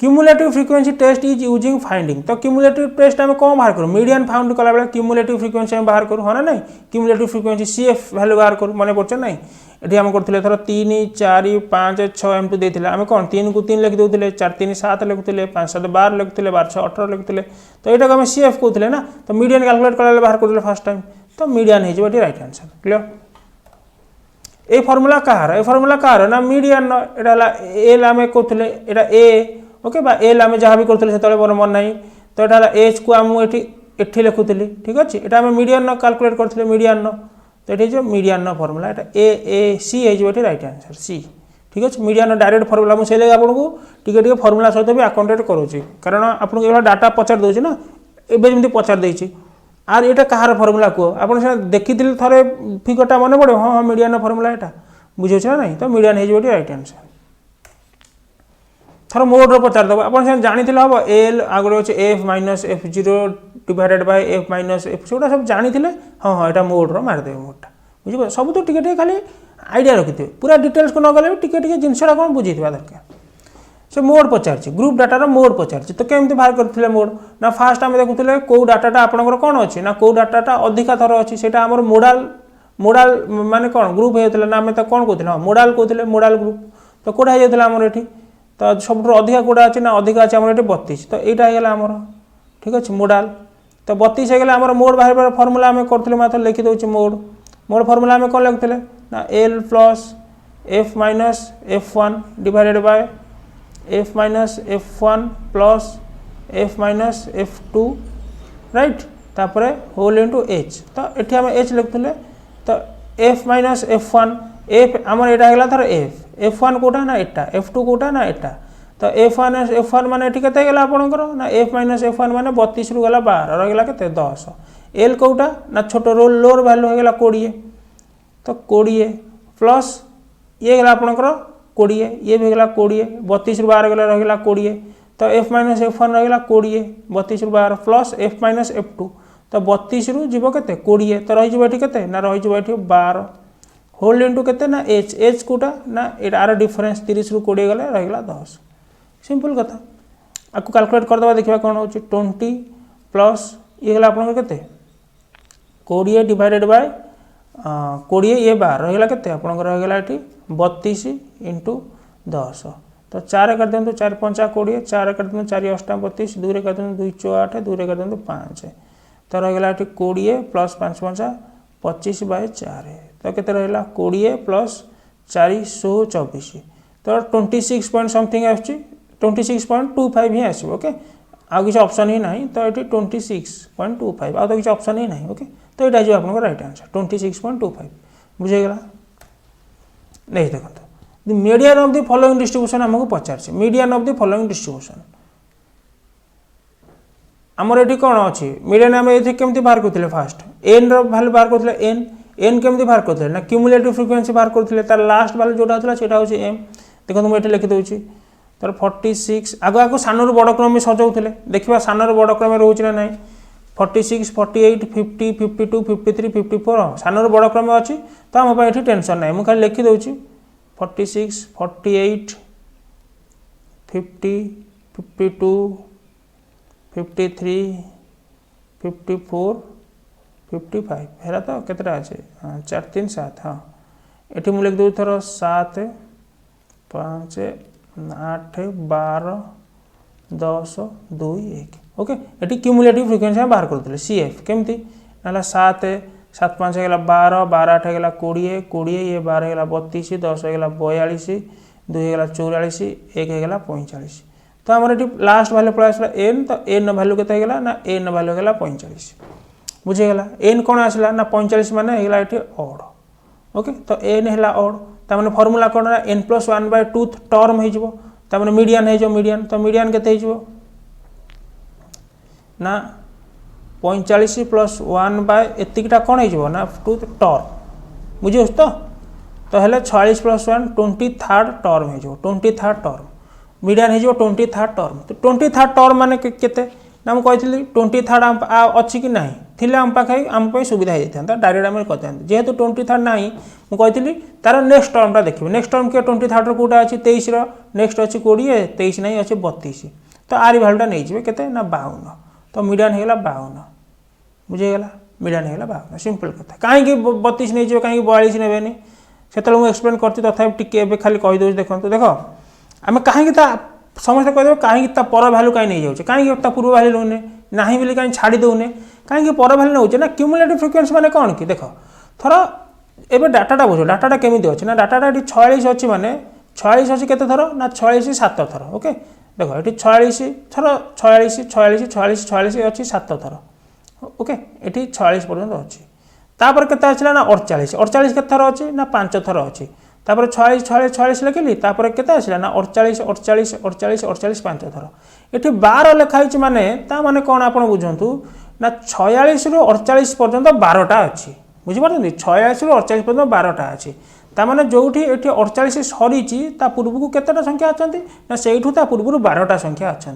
cumulative frequency test is using finding तो क्यूमुलेटिव टेस्ट आम कौन बाहर करूँ मीडियन फाउंड कला बेले क्यूमुलेटिव फ्रिक्वेंसी आम बाहर करूँ हाँ ना नहीं क्यूमुलेटिव फ्रिक्वेंसी सीएफ वैल्यू बाहर करूँ मन पड़े ना ये आम करते थर 3 4 5 6 एमती देते आम कौन 3 को 3 लिखि दूसरे 4 3 7 लिखुले 5 7 12 लिखुले 12 6 18 लिखुले तो यहाँ आम सीएफ कहते ना तो मीडियन कैलकुलेट कला बाहर करते फर्स्ट टाइम तो मीडियन हो right answer clear A formula Kahar A formula कहार ना मीडियन यहाँ एल आम कहते यहाँ ए ओके बा एल आम जहाँ भी करते से मोर मन ना तो यहाँ एच को आम एठी लिखुली ठीक अच्छे यहाँ आम मीडियन कैलकुलेट करते मीडियन तो ये मीडियन फर्मूला ए सी हो राइट आंसर सी ठीक अच्छे मीडियन डायरेक्ट फर्मूला मुझे लगे आपको टे फर्मूला सहित भी अकाउंटेट करोची कारण आपको ये डाटा पचार दूसरी ना एवं जमी पचार देती आर ये कहार फर्मूला कह आप देखी थे फिगरटा मन पड़े हाँ हाँ मीडियन फर्मूला यहाँ बुझे ना नहीं तो मीडियन हो राइट आंसर थर मोड्र पचार देव आप जानी हम एल आगे अच्छे F minus F zero divided by F minus F से सब जानी हाँ हाँ यहाँ मोड्र मारिदेवे मोडटा बुझे सब तो टे खाली आइडिया रखिथे पूरा डिटेल्स को नगले टे जिनसा कौन बुझे दरकार से मोड पचार ग्रुप डाटार मोड पचार तो केमती बाहर करते मोड ना फास्ट आम देखुले कौ डाटा आपंकर कौन अच्छी ना कौ डाटा अधिका थर अच्छी से मोडाल मोडाल माने कौन ग्रुप होता ना आम कौन कहते हाँ मोडाल कहते मोडाल ग्रुप तो कौटा हो आमर ये तो सब अधिका कौटा अच्छी ना अधिका अच्छे आम 32 तो यहाँ है आमर ठीक अच्छे मोडाल तो 32 हो गला मोड बाहर फर्मूला आम करते मात्र लिखिदे मोड मोड फर्मूला आम कौन लिखते ना L plus F minus F1 divided by F minus F1 plus F minus F2 right तापर होल इंटू एच तो ये आम एच लिखुले तो एफ माइनस F1 एफ आमर यहाँ है थर एफ F1 कौटा ना एटा F2 कौटा ना एटा तो F1 मान ये के आपंकर ना एफ माइनस F1 मान 32 रु गला 12 रहीगला के 10 एल कौटा ना छोट रोल लोर भैल्यू होगा 20 तो 20 प्लस ये गला आपंकर 20 ये भी गला 20 32 रु 12 गला रहीगला 20 तो एफ माइनस F1 रहीगला 20 32 रु 12 प्लस एफ माइनस F2 तो 32 रु जीव के 20 तो रही के ना रही 12 होल्ड इंटू के ना एच एच कौटा ना यार डिफरेन्स 30 रु 20 गले रहीगला 10 सिंपल कथा आपको कैलकुलेट करदे देखा कौन हो 20 प्लस ये गला आपंकर के 20 डिवाइडेड बाय 20 ये 12 रहीगला के आपंकर रहीगला ये 32 इंटू 10 तो 4 कर दिखाँ 4 5 20 4 कर दिखाँ 4 8 32 2 कर दिखाँ 2 4 8 2 कर दिखाँ 5 तो रहीगला ये 20 प्लस 5 5 25 बाय 4 तो केते रहीला 20 प्लस 424 तो 26 पॉइंट समथिंग आछी 26.25 ही आसो ओके आउ किसी ऑप्शन ही नहीं तो ये 26.25 आउ तो किसी ऑप्शन ही नहीं ओके तो यहाँ जो आपको राइट आंसर 26.25 बुझेगा नहीं देखो median of the following distribution आमको पचार median of the following distribution आमर ये कौन अच्छी मीडियन आम ये केमती बाहर करते फास्ट एन रैल्यू बाहर करते एन एन केमती बाहर करते ना क्यूमुलेटिव फ्रिक्वेंसी बाहर करते तार लास्ट वैल्यू जोटा होता है एम देखो मुझे लिखिदे तर 46 आग आगे सानू बड़ क्रम सजाऊे देखा सानू बड़ क्रम रोचे ना ना 46 48 50 52 53 54 सानू बड़ क्रम अच्छी तो आम ये टेंशन ना मुझे लिखिदे 46 48 50 52 53 54 55 है तो केतटा अच्छे 4 3 7 हाँ ये मुझे लिखिदे थर 7 5 8 12 10 2 1 ओके ये क्यूमुलेटिव फ्रिक्वेंसी बाहर करते सी एफ केमती ना 7 7 5 है 12 12 8 है 20 20 ये 12 है 32 10 है 42 2 है 44 1 है 45 तो आम ये लास्ट भैल्यू पड़ा आसला एन तो एन भैल्यू के ना एन भैल्यू है 45 बुझेगा एन कौन आसला ना 45 मान है ये ऑड ओके तो एन है ऑड तमें फर्मूला कौन ना एन प्लस 1/2 टर्म हो मीडियन हो मीडियन तो मीडियन के ना 45 प्लस 1/एतिकटा कौन हो ना 2 टर्म बुझे तो तो हेले 46 + 1 23rd टर्म हो 23rd टर्म मीडियन हो 23rd टर्म तो 23rd टर्म माने केते ना मैं कही 23rd अच्छी कि ना थिले आम पाखे आम सुविधा हो जाता डायरेक्ट आम कहते जेहेतु 23rd ना मुझे कही तार नेक्स्ट टर्मटा देखिए नेक्स्ट टर्म के 23rd कौटा अच्छी 23 नेक्स्ट अच्छी 20 23 नहीं अच्छे 32 तो आरी भालूटा नहीं जाए केते ना 52 तो मीडियन होगा 52 बुझेगा मीडियन होगा 52 सिंपल कथा कहीं 32 नहीं जाए कहीं 42 ने से मुझे एक्सप्लेन करती तथा टी खाली कहीदे देखो देख आम कहीं समस्त कहे कहीं पर भैल्यू कहीं नहीं जाऊे कहीं पूर्व भैल्यू नौने ना बोली कहीं छाड़ी दौने कहीं पर भैल्यू नौचे ना क्यूमुलेटिव फ्रिक्वेंसी माने कौन कि देख थर एवं डाटा बुझ डाटा केमी अच्छे ना डाटा ये 46 अच्छी माने 46 अच्छी केते थर ना 46 7 थर ओके देख ये 46 थर 46 46 46 46 अच्छी 7 थर ओके ये 46 पर्यटन अच्छी तापर केते आसला ना 48 48 के थर अच्छी ना 5 थर अच्छी तापर 46 46 46 लिखिली तापर केते आसला ना 48 48 48 48 5 थर ये 12 लिखाई माने ता माने कौन आप बुझंतु ना 46 रु 48 पर्यंत 12टा अच्छी बुझीपार 46 रु 48 पर्यंत 12टा अच्छी ताने जो ये 48 सरी पूर्व को केतेटा संख्या अच्छा ना से पूर्व 12टा संख्या अच्छा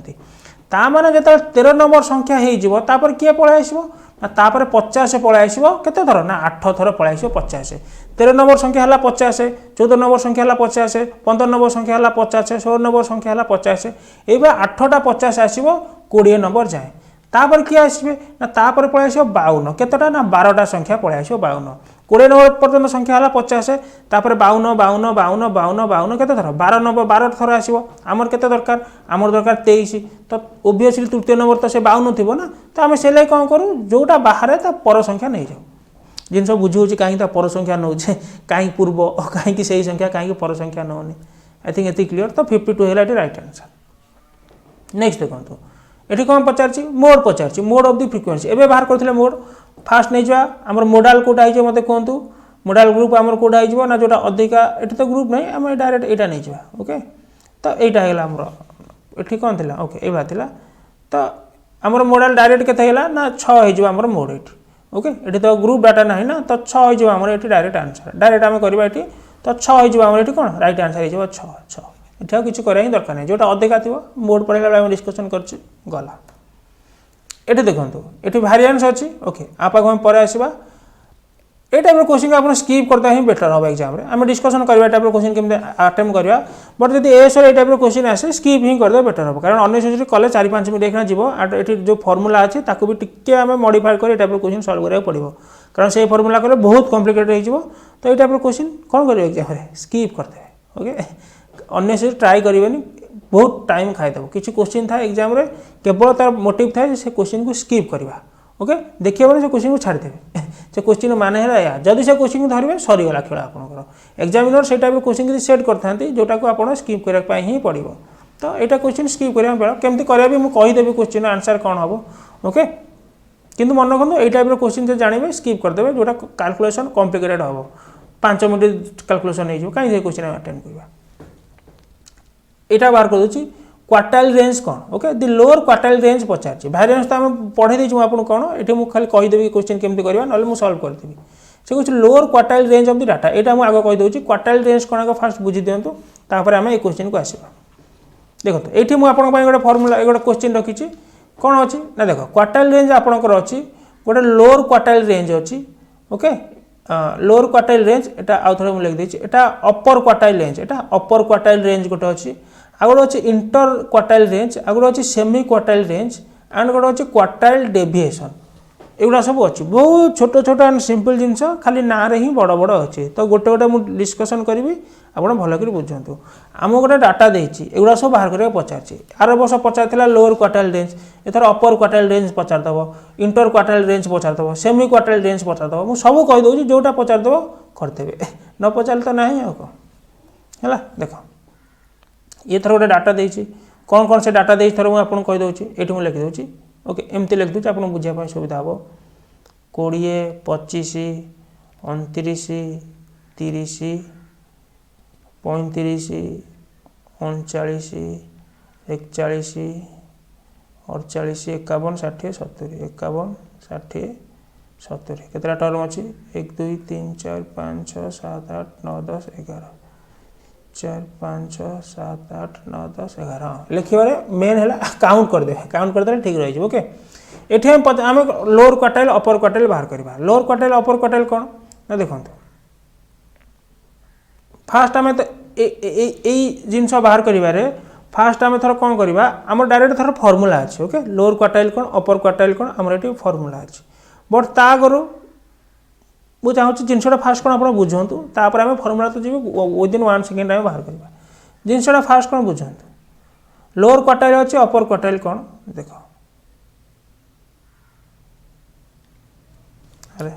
ताने जो 13 नंबर संख्या होपर किए पलि आसो ना तापर 50 पलि आसो केते थर ना 8 थर पलि आसो 50 13 नंबर संख्या है 50 14 नंबर संख्या है 50 15 नंबर संख्या है 50 16 नंबर संख्या है 50 ये 8टा 50 आसो 20 नंबर जाए तापर किए आसवे ना तापर पलि आसो 52 केतेटा ना 12टा संख्या पलि आसो 52 20 नंबर पर्यटन संख्या है 50 तापर 52 52 52 52 52 केते थर 12 नंबर 12 थर आसो आमर केते दरकार आमर दरकार 23 तो ओबियसली तृतीय नंबर तो से 52 थी ना तो आम से कौन करूँ जोटा बाहर पर संख्या नहीं जाऊ जिन बुझे कहीं पर संख्या नौचे कहीं पूर्व कहीं से संख्या कहीं पर संख्या नौनी आई थिंक ये क्लीयर तो 52 है राइट आंसर नेक्स्ट देखो ये कौन पचार मोड पचार मोड ऑफ द फ्रिक्वेंसी एवं बाहर करते मोड फास्ट नहीं जावा आम मोडाल कौटा हो मत कहतु मोडाल ग्रुप आम कौटा हो ना जोटा अधिका ये तो ग्रुप नहीं आम डायरेक्ट यहाँ नहीं जावा ओके तो यहाँ है आमर ये कौन थी ओके ये थी तो आमर मोडाल डायरेक्ट के ना 6 होमर मोड ये ओके ये तो ग्रुप डाटा ना ना तो 6 होमर ये डायरेक्ट आंसर डायरेक्ट आम करवा ये तो 6 होमर ये कौन राइट आंसर हो 6 ये किसी करा दरकार नहीं जोटा अधिका थी मोड पढ़ेगा डिस्कसन करला ये देखो ये भारियांस अच्छी ओके आप पर आसवा ये टाइप क्वेश्चन आप स्किप करता ही बेटर हम एग्जाम आम डिस्कसन करवा टाइप क्वेश्चन केमी अटेम्प्ट करवा बट जब एएसआर ये टाइप क्वेश्चन आसे स्किप ही करदे बेटर हम कारण अननेसेसरी कले 4-5 मिनट देखना जीव ये जो फर्मुला अच्छी ताकू भी टिके आम मॉडिफाई कर टाइप क्वेश्चन सॉल्व करा पड़ो कारण से फर्मुला कले बहुत कॉम्प्लिकेटेड हो तो ये टाइप क्वेश्चन कौन कर एग्जाम स्किप करदे ओके अननेसेसरी ट्राई करेंगे बहुत टाइम खाईदेव किसी क्वेश्चन था एग्जाम रे केवल तार मोटिव था से क्वेश्चन को स्किप करवा ओके देखिए से क्वेश्चन को छाड़देवे से क्वेश्चन माने है या जदि से क्वेश्चन को धरवे सरीगला खेल आपंकर एग्जामिनर से टाइप क्वेश्चन सेट करते जोटा को आप स्किप करने ही पड़ो तो यहाँ क्वेश्चन स्किप करा केमती करा भी मुझे कहीदेवी क्वेश्चन आंसर कौन हम ओके किंतु मन रखु ये टाइप क्वेश्चन जानवे स्किप करदे जोटा कैलकुलेशन कॉम्प्लिकेटेड हम 5 मिनट कैलकुलेशन हो कहीं क्वेश्चन अटेम्प्ट करवा यहाँ बाहर कर दूसरी क्वार्टाइल रेंज कौन ओके दि लोअर क्वार्टाइल रेंज पचार भारियांस तो आम पढ़े देचु आपको कौन ये मुझे खाली कहीदेवी क्वेश्चन केमती करवा ना मुझे सल्व करदेवी से कुछ lower quartile range of the data यहाँ मुझे आगे कहीदे क्वार्टाइल रेंज कौन आगे फास्ट बुझी दिंतु तापर आम ये क्वेश्चन को आसवा देखो ये मुझे गोटे फर्मुला गोटे क्वेश्चन रखी कौन अच्छी ना देख क्वार्टाइल रेंज आपंकर अच्छी गोटे लोअर क्वार्टाइल रेंज अच्छी ओके लोअर क्वार्टाइल रेंज यहाँ आउ थे मुझे लिखी यहाँ अपर क्वार्टाइल रेंज यहाँ अपर क्वार्टाइल रेंज गोटे अच्छी आ गोटे अच्छे इंटर क्वार्टाइल रेंज आ गोटे अच्छे सेमी क्वार्टाइल रेंज एंड गोटे अच्छे क्वार्टाइल डेविएशन एगुड़ा सब अच्छी बहुत छोट छोट एंड सिंपल जिनस खाली ना रे ही बड़ बड़ अच्छे तो गोटे गोटे मुझे डिस्कसन करी आप भलकर बुझंतु आम गोटे डाटा देती एगुड़ा सब बाहर करके पचार आर वर्ष पचार लोअर क्वार्टाइल रेंज एथर अपर क्वार्टाइल रेंज पचारदेव इंटर क्वार्टाइल रेंज पचारदेव सेमी क्वार्टाइल रेंज पचारदेव मुझे सब कहीदे जोटा पचारदेव करदेवे न पचार तो ना है देख ये थर गोटे डाटा देती कौन कौन से डाटा देती थर मुझे आपको कहीदे ये मुझे लिखिदे ओके एमती लिखिदे आप बुझापी सुविधा हम 20 25 29 30 35 39 41 48 51 60 70 51 60 70 केतरा टर्म अच्छी 1 2 3 4 5 6 7 8 9 10 11 4 5 6 7 8 9 10 11 हाँ लिखे मेन है काउंट करदे ठीक रही ओके ये आम लोअर क्वार्टाइल अपर क्वार्टाइल बाहर करवा लोअर क्वार्टाइल अपर क्वार्टाइल कौन ना देखो फास्ट आम तो जिनस बाहर करें फास्ट आम थर कौन करवा आम डायरेक्ट थर फर्मूला अच्छे ओके लोअर क्वार्टाइल कौन अपर क्वार्टाइल कौन आम ये फर्मूला अच्छे बट ता आगु मुझे चाहूँगी जिनसा फास्ट कौन आप बुझंतु तापर आम फर्मूला तो जी विदिन 1 सेकेंड आम बाहर करवा जिनसा फास्ट कौन बुझंतु लोअर क्वार्टाइल अच्छे अपर क्वार्टाइल कौन देख अरे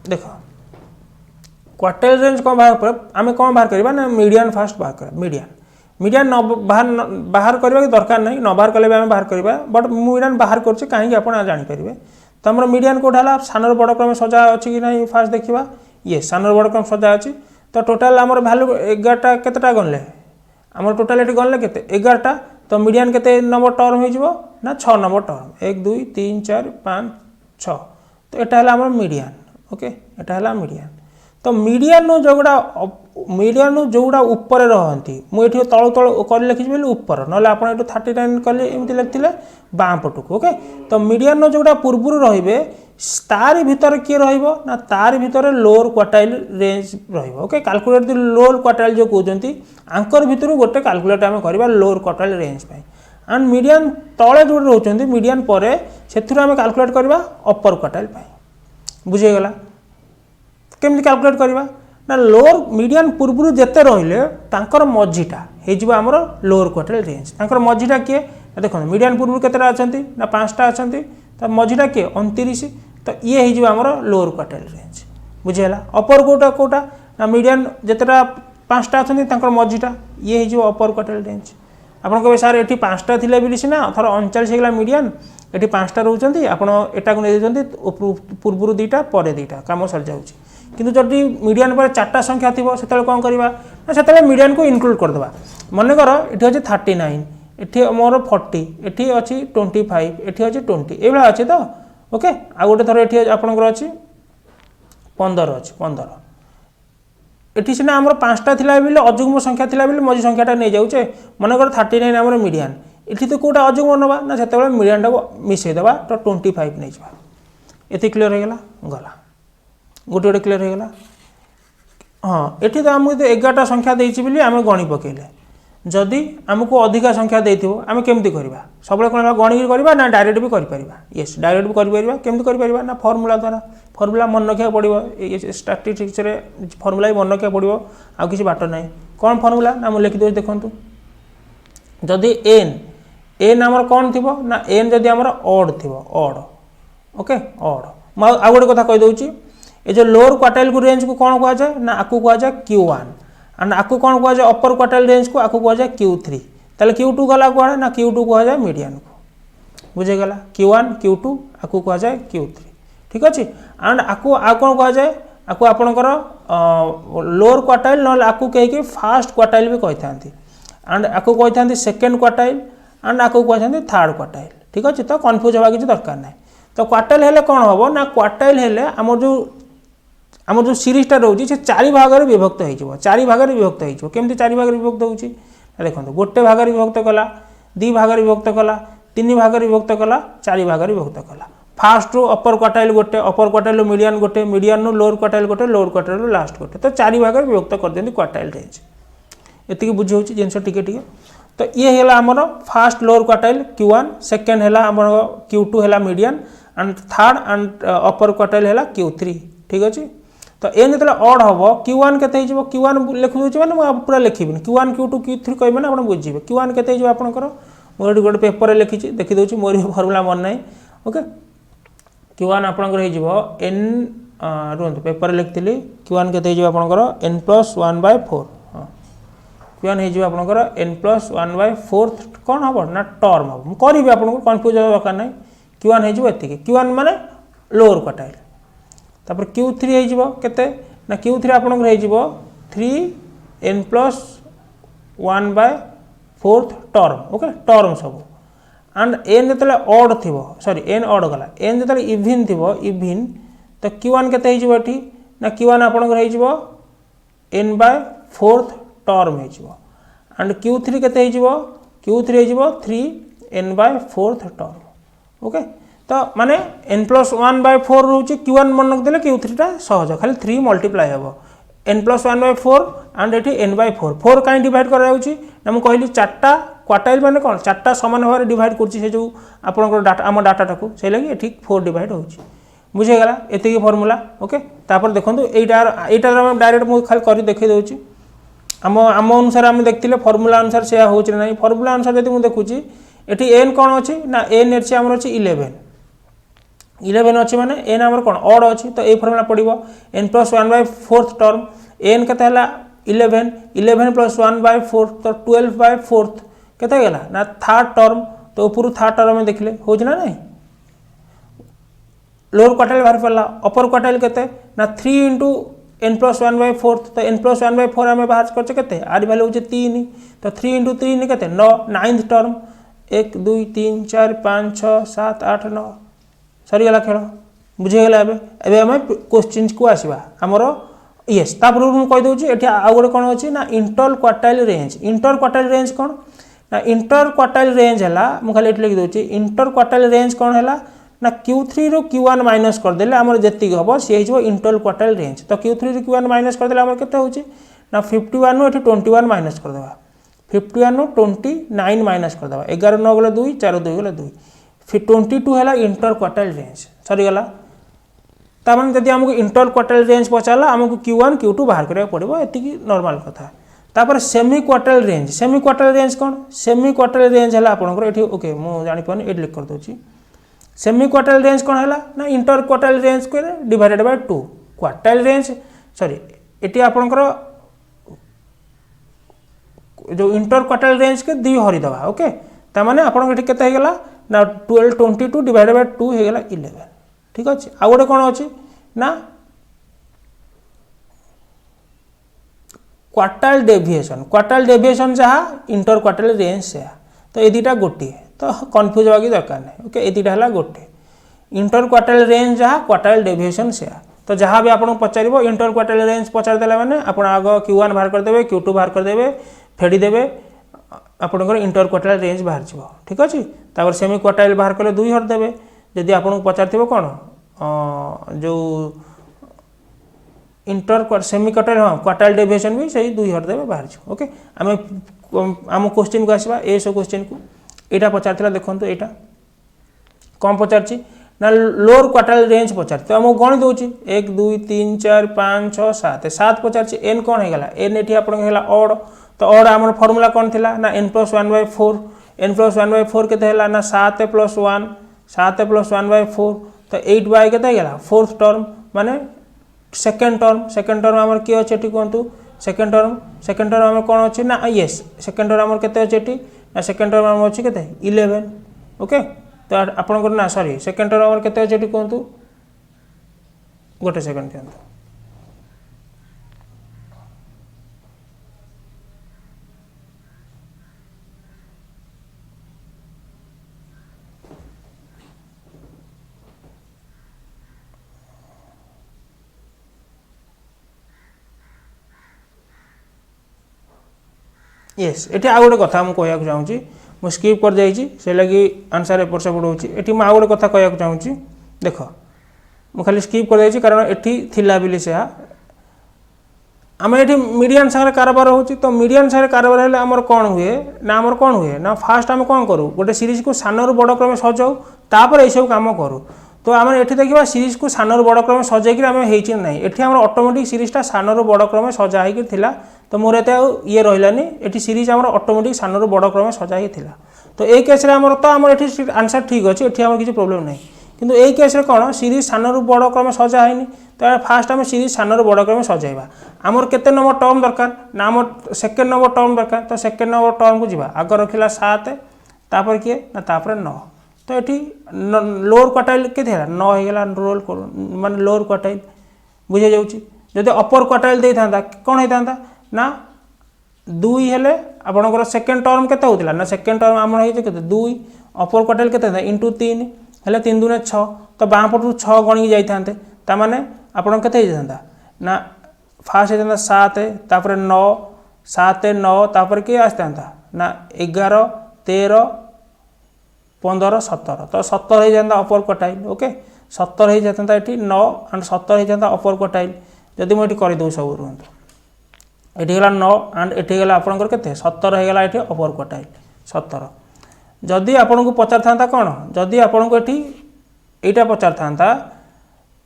देख क्वार्टाइल रेंज कौन बाहर पर आम कौन बाहर करवा ना मीडियन फास्ट बाहर कर मीडियन बाहर करवा दरकार नहीं न बाहर कले भी आम बाहर करवा बट मीडियन बाहर करछे कहीं आप जानीपर तो आम मीडियन कौटा सानर बड़ क्रम सजा अच्छी कि नहीं फास्ट देखा ये सानर बड़ क्रम सजा अच्छी तो टोटाल आम भैल्यू 11टा केतेटा गणले आम टोटाल ये गणले के 11टा तो मीडियन केते नंबर टर्म हो ना 6 नंबर टर्म 1 2 3 4 5 6 तो यहाँ है आम मीडियन ओके यहाँ है मीडियन तो मीडियन जोड़ा ऊपर रहती मुझे तलु तलु कर लिखी ऊपर ना आप 39 कले एमती लिखते बाँ पटक ओके तो मीडियन जोड़ा पूर्व रे तारी भितर किए ना तारी भितर lower quartile range okay calculate lower quartile जो कहते आंकर भितर गोटे कैलकुलेट आम करवा lower quartile range and median तले जो रोचे मीडियन पर से आम कैलकुलेट करवा अपर क्वार्टाइल बुझीगला केमती कैलकुलेट करवा ना लोअर मीडियन पूर्व जिते रही मझीटा होमर लोअर क्वार्टाइल रेंज तर मझीटा किए देखो मीडियन पूर्व केतटा अच्छा ना 5टा अच्छा तो मझीटा किए 29 तो ये होमर लोअर क्वार्टाइल रेंज बुझीगला अपर कोटा ना मीडियन जितेटा 5टा अच्छा मझीटा ये हो अपर क्वार्टाइल रेंज आप कहे सार ये 5टा थी सीना थर 39 होगा मीडियन ये 5टा रोचे आपटा को नहीं पूर्व 2टा पर 2टा कम सर जाऊँगी किंतु जदि मीडियन पर 4टा संख्या थी से कौन करवा ना से मीडियन को इनक्लूड करदे मनकर ये अच्छे 39 ये मोर 40 ये अच्छी 25 ये अच्छी 20 ये अच्छे तो ओके आ गोटे थर ये आपंकर अच्छी 15 अच्छी 15 ये सीना आम 5टा थी अजुग्म संख्या थी मझी संख्याटा नहीं जाऊे मनकर 39 आम मीडियन ये तो कौटा अजुग्म नवा ना से मीडियन टाक मिसेदेवा तो 25 नहीं जावा ये क्लीयर होगा गला गोटे गोटे क्लीयर होगा हाँ ये तो आमको 11टा संख्या देती आम गणी पकेले जदि आमको अधिका संख्या देथिबो आम केमती करवा सब कौन गणिक करवा ना डायरेक्ट भी कर येस डायरेक्ट भी कर केमती कर ना फर्मूला द्वारा फर्मूला मन रखा पड़ो स्टैटिस्टिक्स फर्मूला ही मन रखा पड़ो आ किसी बाट ना कौन फर्मूला ना मुझे लिखिद देखूँ जदि एन आमर कौन थी ना एन जदि आमर ऑड थी ऑड ओके ऑड मैं आ गोटे कथा कहीदे ये जो लोअर क्वार्टाइल को रेंज को कौन कह जाए ना आपको कह जाए Q1 एंड आपको कौन कह जाए अपर क्वार्टाइल रेंज को आपको कह जाए Q3 ताले Q2 गला कौन ना Q2 कह जाए मीडियन को बुझेगला Q1 Q2 आपको कह जाए Q3 ठीक अच्छे एंड आपको आ कौन कह जाए आपको आपणकर लोअर क्वार्टाइल ना आपको कहीं फास्ट क्वार्टाइल भी कही था एंड आपको कही था सेकेंड क्वार्टाइल एंड आपको कही था थर्ड क्वार्टाइल ठीक अच्छे तो कन्फ्यूज हवा किसी दरकार ना तो क्वार्टाइल हेले कौन हम ना क्वार्टाइल हेले आम जो सीरीजटा रोचे से 4 भाग में विभक्त हो 4 भाग में विभक्त होमती 4 भाग में विभक्त हो देखो गोटे भाग में विभक्त कला 2 भाग में विभक्त कला 3 भाग में विभक्त कला 4 भाग में विभक्त कला फास्ट रू अपर क्वार्टाइल गोटे अपर क्वार्टाइल मीडियन गोटे मीडियन रू लोअर क्वार्टाइल गोटे लोअर क्वार्टाइल लास्ट गोटे तो 4 भाग में विभक्त कर दिखती क्वार्टाइल रेंज ये बुझे जिनस टिके तो ये है आमर fast lower quartile Q1 second है आम Q2 है median and third and upper quartile है Q3 ठीक अच्छे तो एन जो ऑड हम Q1 के Q1 लिखी दूसरी मैंने पूरा लिखी Q1 Q2 Q3 कहबे आप बुझे Q1 के आपंकर मुझे गोटे पेपर लिखी देखीदे मोर फर्मूला मन ना ओके Q1 आपंकर एन रुहतु पेपर लिखी Q1 के आपंकर n+1/4 हाँ Q1 हो आपंकर n+1/4 कौन हम ना टर्म हम करी आपको कन्फ्यूज दरकार ना Q1 होती Q1 माने लोअर क्वार्टाइल तापर Q3 हो केते ना Q3 आपनकर हो 3n+1/4 टर्म ओके टर्म सब एंड एन जो ऑड थी सॉरी एन ऑड गला एन जो इविन थी इविन तो Q1 केते हो ना Q1 आपंकर हो एन बाय फोर्थ टर्म हो एंड Q3 केते हो Q3 हो 3 n by fourth term okay तो माने n+1 बाय 4 रोचे Q1 मन रखिदेले Q3 टा सहज खाली 3 मल्टीप्लाई हम n+1 बाय 4 एंड ये n बाय 4 4 कहीं डिवाइड कर कहली चार्टा क्वार्टाइल माने कौन चार्टा सामान भाव डिवाइड कर जो आपंकर डाटा आम डाटा को से लगे ये 4 डिवाइड हो बुझेगला एति फर्मूला ओके तापर देखो यहाँ डायरेक्ट मुझे खाली कर देखी दूसरी आम अनुसार आम देखते फर्मूला अनुसार से हो फर्मूला अनुसार जब मुझे देखुची ये एन कौन अच्छी ना एन अच्छी आम अच्छी 11 अच्छी माने एन आम कौन ऑड अच्छी तो ये फर्मूला पड़ो n+1 by fourth term N के 11 11 + 1 बाय फोर्थ तो 12 बाय फोर्थ के ना थर्ड टर्म तो ऊपर थर्ड टर्म देखले हो ना नहीं लोअर क्वार्टाइल बाहर पड़ा अपर क्वार्टाइल केते ना 3 × n+1 बाय फोर्थ तो n+1 बाय 4 आम बाहर करते आर भैल्यू हो 3 तो 3 × 3 के 9 नाइन्थ टर्म 1 2 3 4 5 6 7 8 9 सरीगला खेल बुझीगला एवं आम क्वेश्चन को आसवा आमर येस तापूर्व मुझे कहीदे ये आउ गोटे कौन अच्छी ना इंटर क्वार्टाइल रेंज कौन ना इंटर क्वार्टाइल रेंज है मुझे खाली लिखी दूसरी इंटर क्वार्टाइल रेंज कौन है ना Q3 ରୁ Q1 माइनस करदेले आमर जी हम सी हो इंटर क्वार्टाइल रेंज तो Q3 ରୁ Q1 माइनस करदेले आमर केते होची ना 51 ରୁ एठी 21 माइनस करदेबा 51 ରୁ 29 माइनस करदेबा 11 9 गले 2 4 2 गले 2 फिर 22 है इंटर क्वार्टाइल रेंज सरीगला तार जब आमको इंटर क्वार्टाइल रेंज पचारा आमको Q1 Q2 बाहर करा पड़ो ये नॉर्मल कथा तापर सेमी क्वार्टाइल रेंज कौन सेमी क्वार्टाइल रेंज है आपंकर ये ओके मुझे जापानी ये लिख कर दूसरी सेमी क्वार्टाइल रेंज कौन है ना इंटर क्वार्टाइल रेंज को divided by 2 quartile range sorry ये आपंकर जो इंटर क्वार्टाइल रेंज के 2 हरिदबा ओके तामाने आपन के केते हेगला ना 12 22 डिवाइडेड बाय 2 हेगला 11 ठीक अछि आ गोटे कोन अछि ना क्वार्टाइल डेविएशन जहाँ इंटर क्वार्टाइल रेंज से तो ये दुटा गोटे तो कन्फ्यूज होगा दरकार नहीं ओके ये दुटा है गोटे इंटर क्वार्टाइल रेंज जहाँ क्वार्टाइल डेविएशन से तो जहाँ भी आपको पचार इंटर क्वार्टाइल रेंज पचारदेला मैंने आप आग Q1 बाहर करदे Q2 बाहर करदे फेड़ीदेवे आपंकर इंटर क्वार्टाइल रेंज बाहर जाव ठीक अच्छे तापर सेमी क्वार्टाइल बाहर कले 2 हरदेवे जदि आपको पचार कौन जो इंटर सेमी क्वार्टाइल हाँ क्वार्टाइल डेविएशन भी सही 2 हरदेवे बाहर जाव ओके आम क्वेश्चन को आसवा ए सब क्वेश्चन को यहाँ पचार देखो यहाँ कौन पचार ना लोअर क्वार्टाइल रेंज पचार तो आमको गणी दूसरी 1 2 3 4 5 6 7 7 पचार एन कौन होगा एन ये आपला ऑड तो ऑड आम फर्मूला कौन थी ना n+1 बाय 4 n+1 बाय 4 के ना 7 + 1 7 + 1 बाय 4 तो 8 बाय के फोर्थ टर्म माने सेकेंड टर्म आम किए अच्छे कहतु सेकेंड टर्म आम कौन अच्छी ना येस सेकेंड टर्म आम के अच्छे ना सेकेंड टर्म आम अच्छी के 11 ओके तो आपंकर ना सॉरी सेकेंड टर्म आम के अच्छे कहतु गोटे सेकेंड दिखाँ येस ये आउ गोटे कथा मुझे कहना चाहूँगी मुझे स्किप कर जाइए से लगी आंसर एपट सेपट होती आउ गोटे कथा कहना चाहूँगी देख मुझे खाली स्किप कर जाइए कारण ये से आम ये मीडियन सागर कारबार हो तो मीडियन सागर कारबार है आमर कौन हुए ना फास्ट आम कौन करूँ गोटे सीरीज को सान रू बड़ क्रम सजाऊ तापर यह सब कम करूँ तो आम ये देखा सीरीज को सान रू बड़ क्रम सजाई आम ना ये आम ऑटोमेटिक सीरीजटा सान रू बड़ क्रम सजा होता तो मोर एत ये रही ये सीरीज आम ऑटोमेटिक सान रू बड़ क्रम सजा होता तो ये केस तो आम ये आंसर ठीक अच्छे ये आम किसी प्रोब्लेम नहीं किंतु ये केस कौन सीरीज सान रू बड़ क्रम सजा है तो फास्ट आम सीरीज सान रू बड़ क्रम सजाइबा आमर केते नंबर टर्म दरकार ना आम सेकेंड नंबर टर्म दरकार तो सेकेंड नंबर टर्म को जी आग रखा 7 तापर किए ना तापर 9 तो ये लोअर क्वार्टाइल के 9 होगा रोल मान लोअर क्वार्टाइल बुझे जाऊँगी जदि अपर क्वार्टाइल दे था कौन होता ना 2 हेले आपणकर सेकेंड टर्म केते होतिला ना सेकेंड टर्म आम होइते केते 2 अपर क्वार्टाइल के इंटू 3 हेल्ला 3 दूने 6 तो बाँ पटू 6 गणिकी जाते ताने आपण के ना फास्ट होता 7 तापर 9 7 9 तापर किए आसता ना 11 13 15 17 तो 17 हो जाता अपर क्वार्टाइल ओके 17 हो जाता ये 9 एंड 17 हो जाता अपर क्वार्टाइल जदि मुझे करदे सब रुहतु ये गला 9 एंड ये गला आपंकर के 17 हो गला ये अपर क्वार्टाइल 17 जदि आपन को पचार था कौन जदि आपन को ये पचार था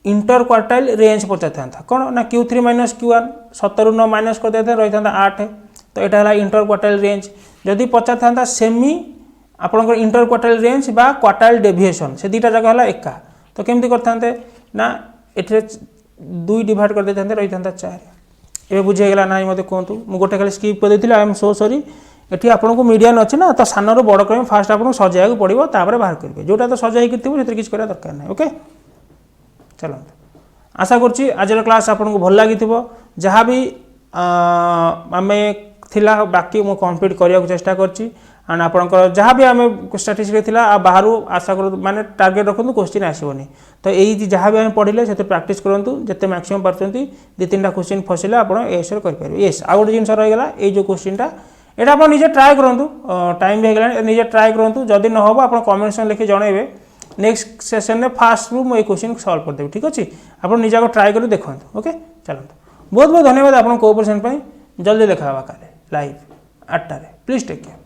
इंटर क्वार्टाइल रेंज पचार था कौन ना Q3 माइनस Q1 17 9 माइनस कर देते रही था 8 तो यहाँ है इंटर क्वार्टाइल रेंज जदि पचार था सेमी आपंकर इंटर क्वार्टाइल रेंज बा क्वार्टाइल डेविएशन से दुटा जगह है एका तो केमती करते ना ये 2 डिवाइड कर देते रही था 4 ये बुझेगा ना मत कहतु मुझे गोटे खाली स्किप कर देती आई एम सो सॉरी ये आपको मीडियन अच्छे ना तो सान बड़ क्रम फास्ट आपको सजाया पड़ो तापर बाहर करेंगे जोटा तो सजाई थी किसी करा दरकार ना ओके चलो आशा करुँच आज क्लास आपको भल लगी जहाँ भी आम थिला बाकी मुझे कम्प्लीट करने को चेष्टा करची एंड आपंकर जहाँ भी आम स्टाटिस्टिक्स थिला बाहर आशा कर माने टार्गेट रखु क्वेश्चन आसबनी तो यही जहाँ भी आम पढ़ले से प्राक्ट करूँ जिते मैक्सिमम पार्टी 2-3टा क्वेश्चन फसिले आप एसर करेंगे येस आउ गोटे जिन रहीगला ये जो क्वेश्चनटा यहाँ आप निजे ट्राए करूँ टाइम भी होगा निजे ट्राए करूँ जदि न हो आप कमेंट सेक्शन लिखि जनइबे नेक्स्ट सेशन में फास्ट रु मुझे क्वेश्चन सल्व करदेवी ठीक अच्छे आप निजे आगे ट्राए कर देखो ओके चलते बहुत बहुत धन्यवाद आप कोऑपरेशन जल्दी देखा काले लाइव 8 प्लीज टेक केयर।